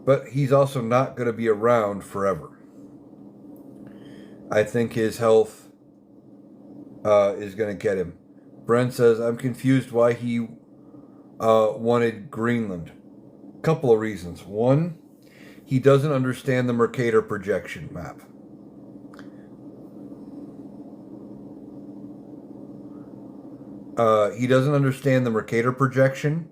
But he's also not going to be around forever. I think his health is going to get him. Brent says, I'm confused why he wanted Greenland. Couple of reasons. One, he doesn't understand the Mercator projection map. He doesn't understand the Mercator projection.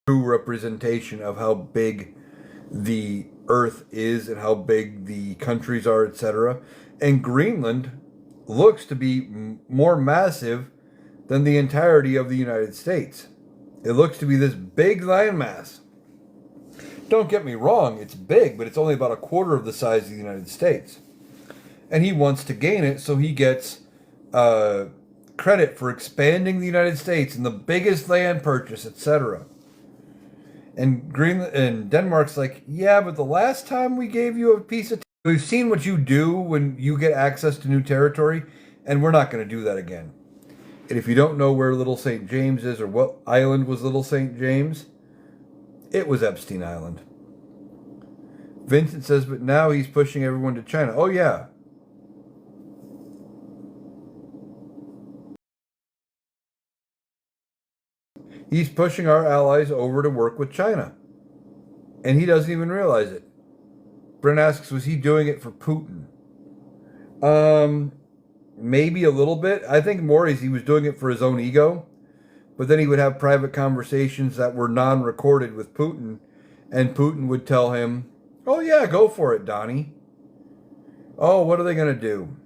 True representation of how big the Earth is and how big the countries are, etc. And Greenland looks to be more massive than the entirety of the United States. It looks to be this big landmass. Don't get me wrong, it's big, but it's only about a quarter of the size of the United States. And he wants to gain it, so he gets credit for expanding the United States and the biggest land purchase, etc. And Greenland and Denmark's like, yeah, but the last time we gave you a piece of we've seen what you do when you get access to new territory, and we're not going to do that again. And if you don't know where Little St. James is or what island was Little St. James, it was Epstein Island. Vincent says, but now he's pushing everyone to China. Oh, yeah. He's pushing our allies over to work with China. And he doesn't even realize it. Brent asks, was he doing it for Putin? Maybe a little bit. I think more is he was doing it for his own ego. But then he would have private conversations that were non-recorded with Putin. And Putin would tell him, oh yeah, go for it, Donnie. Oh, what are they going to do?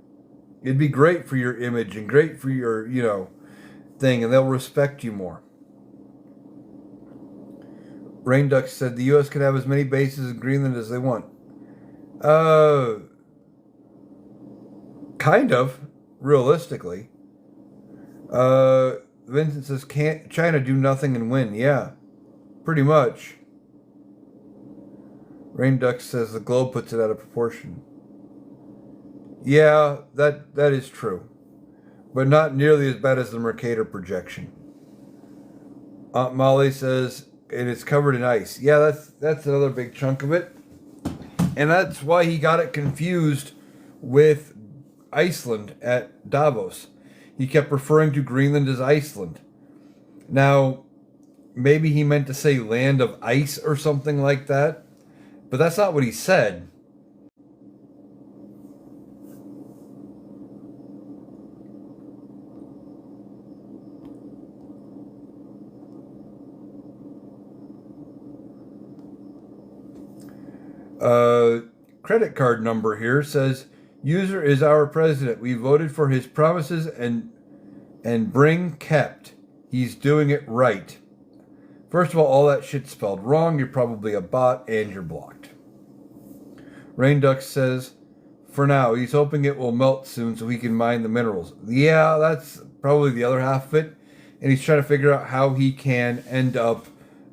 It'd be great for your image and great for your, thing. And they'll respect you more. Rain Duck said the U.S. can have as many bases in Greenland as they want. Kind of, realistically. Vincent says, can't China do nothing and win? Yeah, pretty much. Rain Duck says the globe puts it out of proportion. Yeah, that is true. But not nearly as bad as the Mercator projection. Aunt Molly says, and it's covered in ice. Yeah, that's another big chunk of it. And that's why he got it confused with Iceland at Davos. He kept referring to Greenland as Iceland. Now, maybe he meant to say land of ice or something like that. But that's not what he said. Credit card number here says, user is our president. We voted for his promises and bring kept. He's doing it right. First of all that shit's spelled wrong. You're probably a bot and you're blocked. Rain Duck says, for now, he's hoping it will melt soon so he can mine the minerals. Yeah, that's probably the other half of it. And he's trying to figure out how he can end up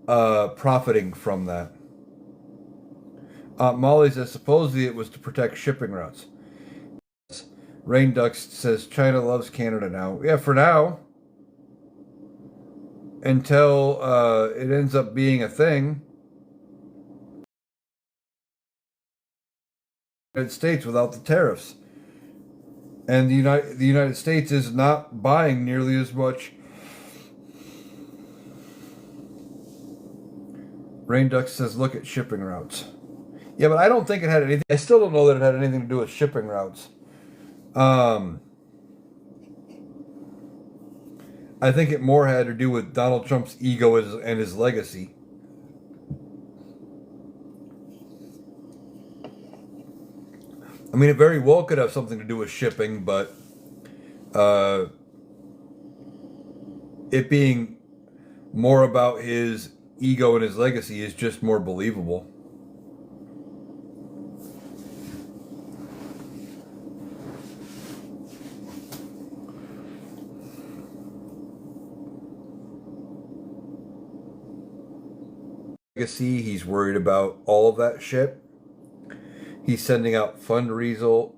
profiting from that. Molly says, supposedly it was to protect shipping routes. Rain Duck says, China loves Canada now. Yeah, for now. Until it ends up being a thing. United States without the tariffs. And the United States is not buying nearly as much. Rain Duck says, look at shipping routes. Yeah, but I don't think it had anything. I still don't know that it had anything to do with shipping routes. I think it more had to do with Donald Trump's ego and his legacy. I mean, it very well could have something to do with shipping, but it being more about his ego and his legacy is just more believable. Legacy, he's worried about all of that shit. He's sending out fundraising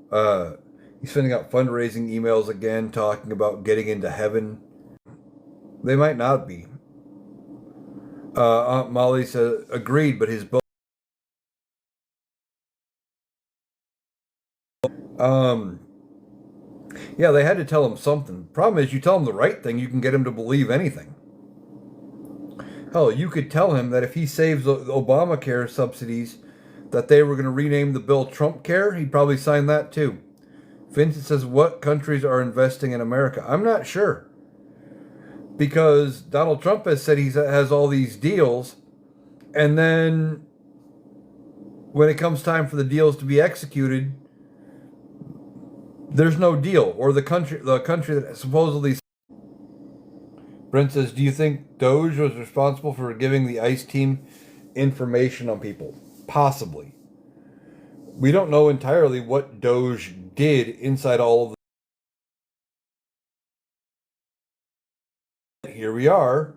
emails again, talking about getting into heaven. They might not be. Aunt Molly said, agreed, but his book. Yeah, they had to tell him something. Problem is, you tell him the right thing, you can get him to believe anything. Hell, you could tell him that if he saves the Obamacare subsidies, that they were going to rename the bill Trump Care, he'd probably sign that too. Vincent says, what countries are investing in America? I'm not sure. Because Donald Trump has said he has all these deals, and then when it comes time for the deals to be executed, there's no deal. Or the country that supposedly... Brent says, do you think Doge was responsible for giving the ICE team information on people? Possibly. We don't know entirely what Doge did inside all of the... Here we are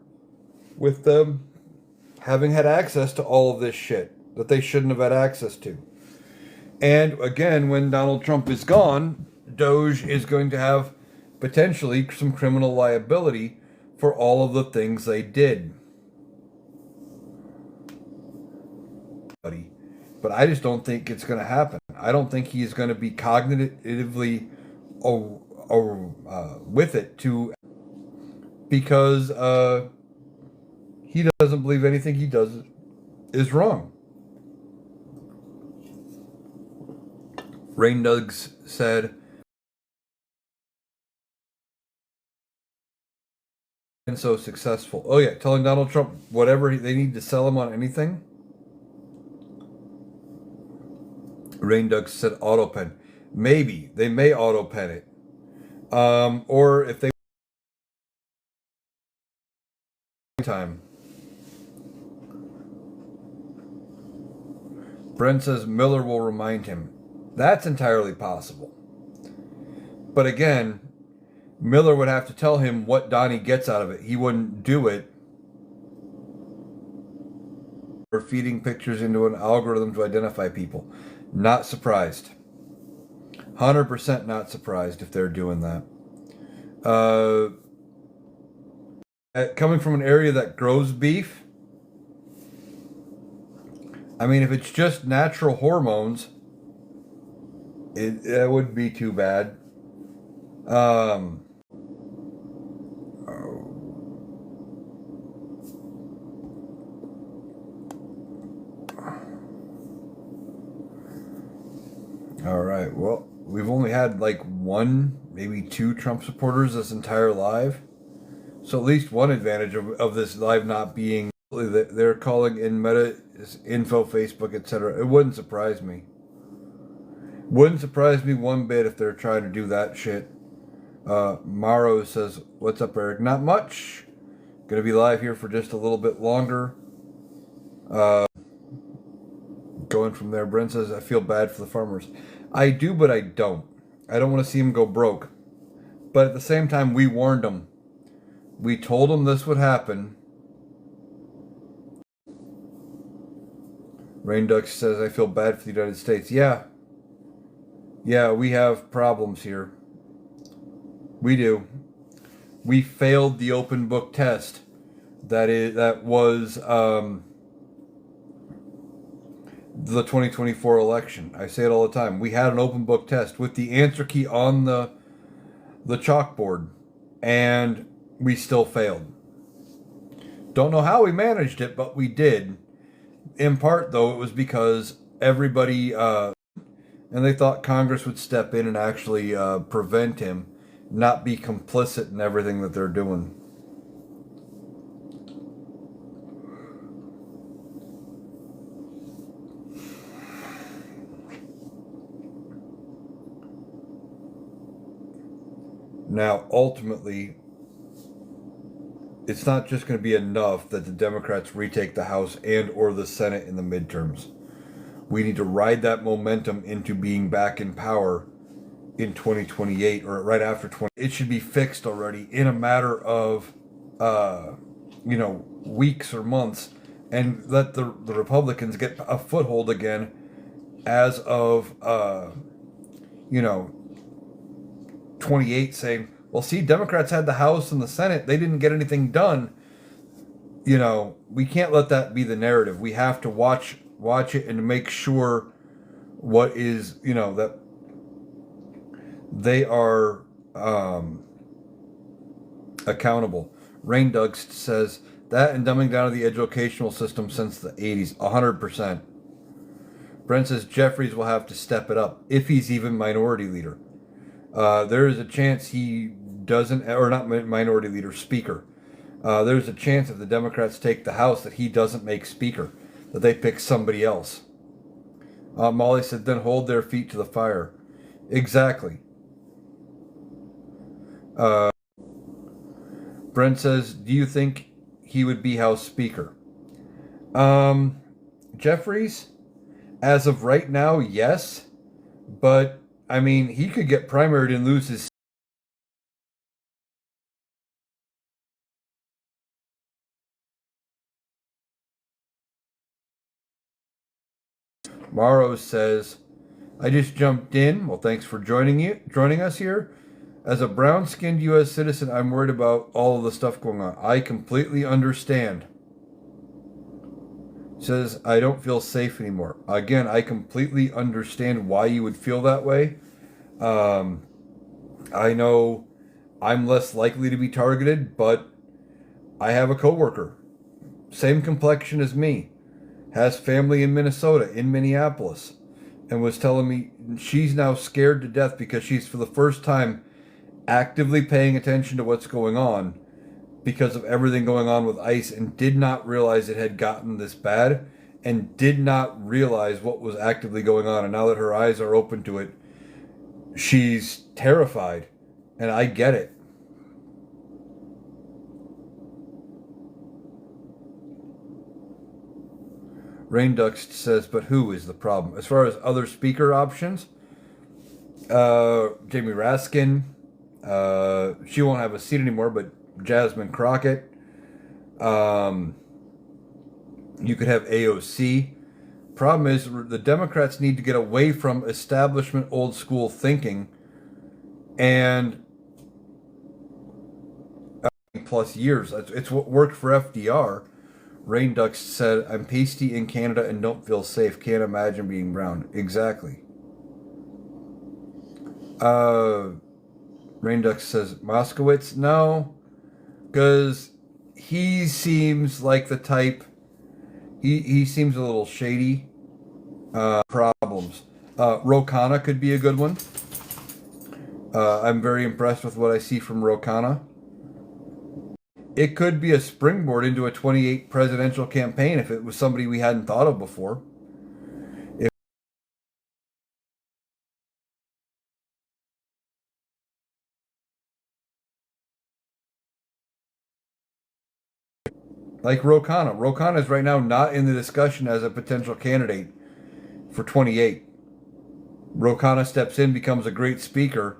with them having had access to all of this shit that they shouldn't have had access to. And again, when Donald Trump is gone, Doge is going to have potentially some criminal liability for all of the things they did. But I just don't think it's going to happen. I don't think he's going to be cognitively with it because he doesn't believe anything he does is wrong. Rain Nugs said, and so successful. Oh yeah, telling Donald Trump whatever they need to sell him on anything. Rain Duck said auto pen. Maybe they may auto pen it, or if they time. Brent says Miller will remind him. That's entirely possible. But again, Miller would have to tell him what Donnie gets out of it. He wouldn't do it. Or feeding pictures into an algorithm to identify people. Not surprised. 100% not surprised if they're doing that. Coming from an area that grows beef, I mean, if it's just natural hormones, it wouldn't be too bad. All right, well, we've only had like one, maybe two Trump supporters this entire live. So at least one advantage of this live not being, they're calling in Meta info, Facebook, etc. It wouldn't surprise me. Wouldn't surprise me one bit if they're trying to do that shit. Maro says, what's up, Eric? Not much. Going to be live here for just a little bit longer. Going from there, Brent says, I feel bad for the farmers. I do, but I don't. I don't want to see them go broke. But at the same time, we warned them. We told them this would happen. Rain Duck says, I feel bad for the United States. Yeah. Yeah, we have problems here. We do. We failed the open book test. That was the 2024 election. I say it all the time. We had an open book test with the answer key on the chalkboard, and we still failed. Don't know how we managed it, but we did. In part, though, it was because everybody, and they thought Congress would step in and actually prevent him, not be complicit in everything that they're doing. Now, ultimately, it's not just going to be enough that the Democrats retake the House and or the Senate in the midterms. We need to ride that momentum into being back in power in 2028 or right after 20. It should be fixed already in a matter of, weeks or months, and let the Republicans get a foothold again as of, 28, saying, well, see, Democrats had the House and the Senate. They didn't get anything done. We can't let that be the narrative. We have to watch it and make sure what is, that they are accountable. Rain Doug says that and dumbing down of the educational system since the 80s, 100%. Brent says Jeffries will have to step it up if he's even minority leader. There is a chance he doesn't, or not minority leader, speaker. There's a chance if the Democrats take the House that he doesn't make speaker, that they pick somebody else. Molly said, then hold their feet to the fire. Exactly. Brent says, do you think he would be House Speaker? Jeffries, as of right now, yes. But, I mean, he could get primaried and lose his. Morrow says, I just jumped in. Well, thanks for joining us here. As a brown-skinned U.S. citizen, I'm worried about all of the stuff going on. I completely understand. Says, I don't feel safe anymore. Again, I completely understand why you would feel that way. I know I'm less likely to be targeted, but I have a coworker, same complexion as me, has family in Minnesota, in Minneapolis, and was telling me she's now scared to death because she's for the first time actively paying attention to what's going on because of everything going on with ICE and did not realize it had gotten this bad and did not realize what was actively going on. And now that her eyes are open to it, she's terrified. And I get it. Rain Ducks says, but who is the problem? As far as other speaker options, Jamie Raskin, she won't have a seat anymore, but Jasmine Crockett. You could have AOC. Problem is, the Democrats need to get away from establishment old school thinking and plus years. It's what worked for FDR. Rain Ducks said, I'm pasty in Canada and don't feel safe. Can't imagine being brown. Exactly. Rain Ducks says, Moskowitz? No. Because he seems like the type, he seems a little shady. Problems. Ro Khanna could be a good one. I'm very impressed with what I see from Ro Khanna. It could be a springboard into a 28 presidential campaign if it was somebody we hadn't thought of before. Like Ro Khanna. Ro Khanna is right now not in the discussion as a potential candidate for 28. Ro Khanna steps in, becomes a great speaker.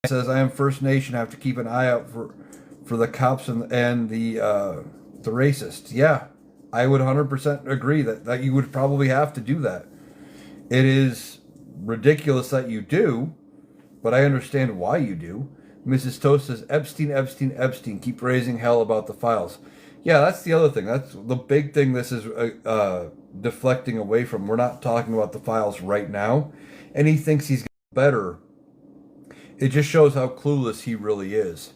Says, I am First Nation. I have to keep an eye out for the cops and the racists. Yeah, I would 100% agree that you would probably have to do that. It is ridiculous that you do, but I understand why you do. Mrs. Toast says, Epstein, keep raising hell about the files. Yeah, that's the other thing. That's the big thing this is deflecting away from. We're not talking about the files right now. And he thinks he's better. It just shows how clueless he really is.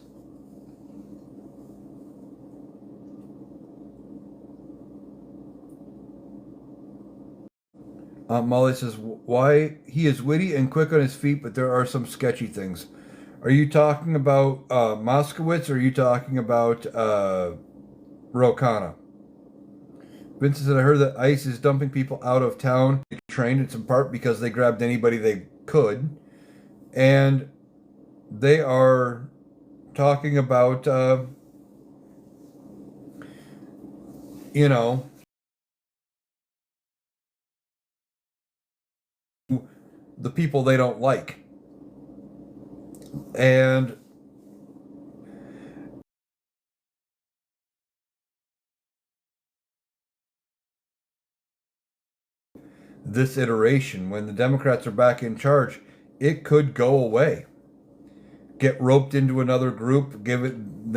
Molly says, why he is witty and quick on his feet, but there are some sketchy things. Are you talking about Moskowitz or are you talking about Ro Khanna? Vincent said, I heard that ICE is dumping people out of town. Trained, it's in part because they grabbed anybody they could. And they are talking about, the people they don't like. And this iteration, when the Democrats are back in charge, it could go away. Get roped into another group, given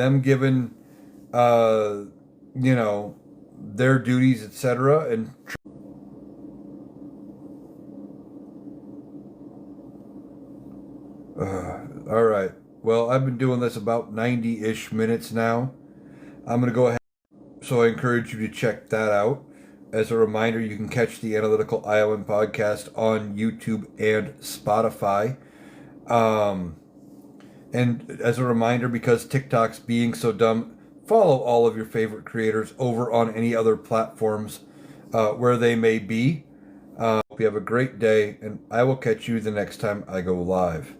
their duties, etc. And all right. Well, I've been doing this about 90-ish minutes now. I'm going to go ahead. So I encourage you to check that out. As a reminder, you can catch the Analytical Iowan podcast on YouTube and Spotify. And as a reminder, because TikTok's being so dumb, follow all of your favorite creators over on any other platforms where they may be. Hope you have a great day, and I will catch you the next time I go live.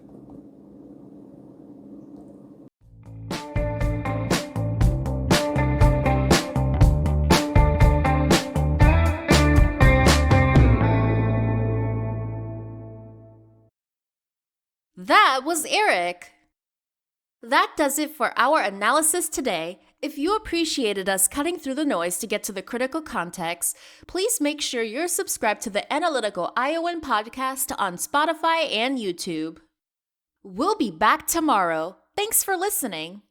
That was Eric. That does it for our analysis today. If you appreciated us cutting through the noise to get to the critical context, please make sure you're subscribed to the Analytical Iowan podcast on Spotify and YouTube. We'll be back tomorrow. Thanks for listening.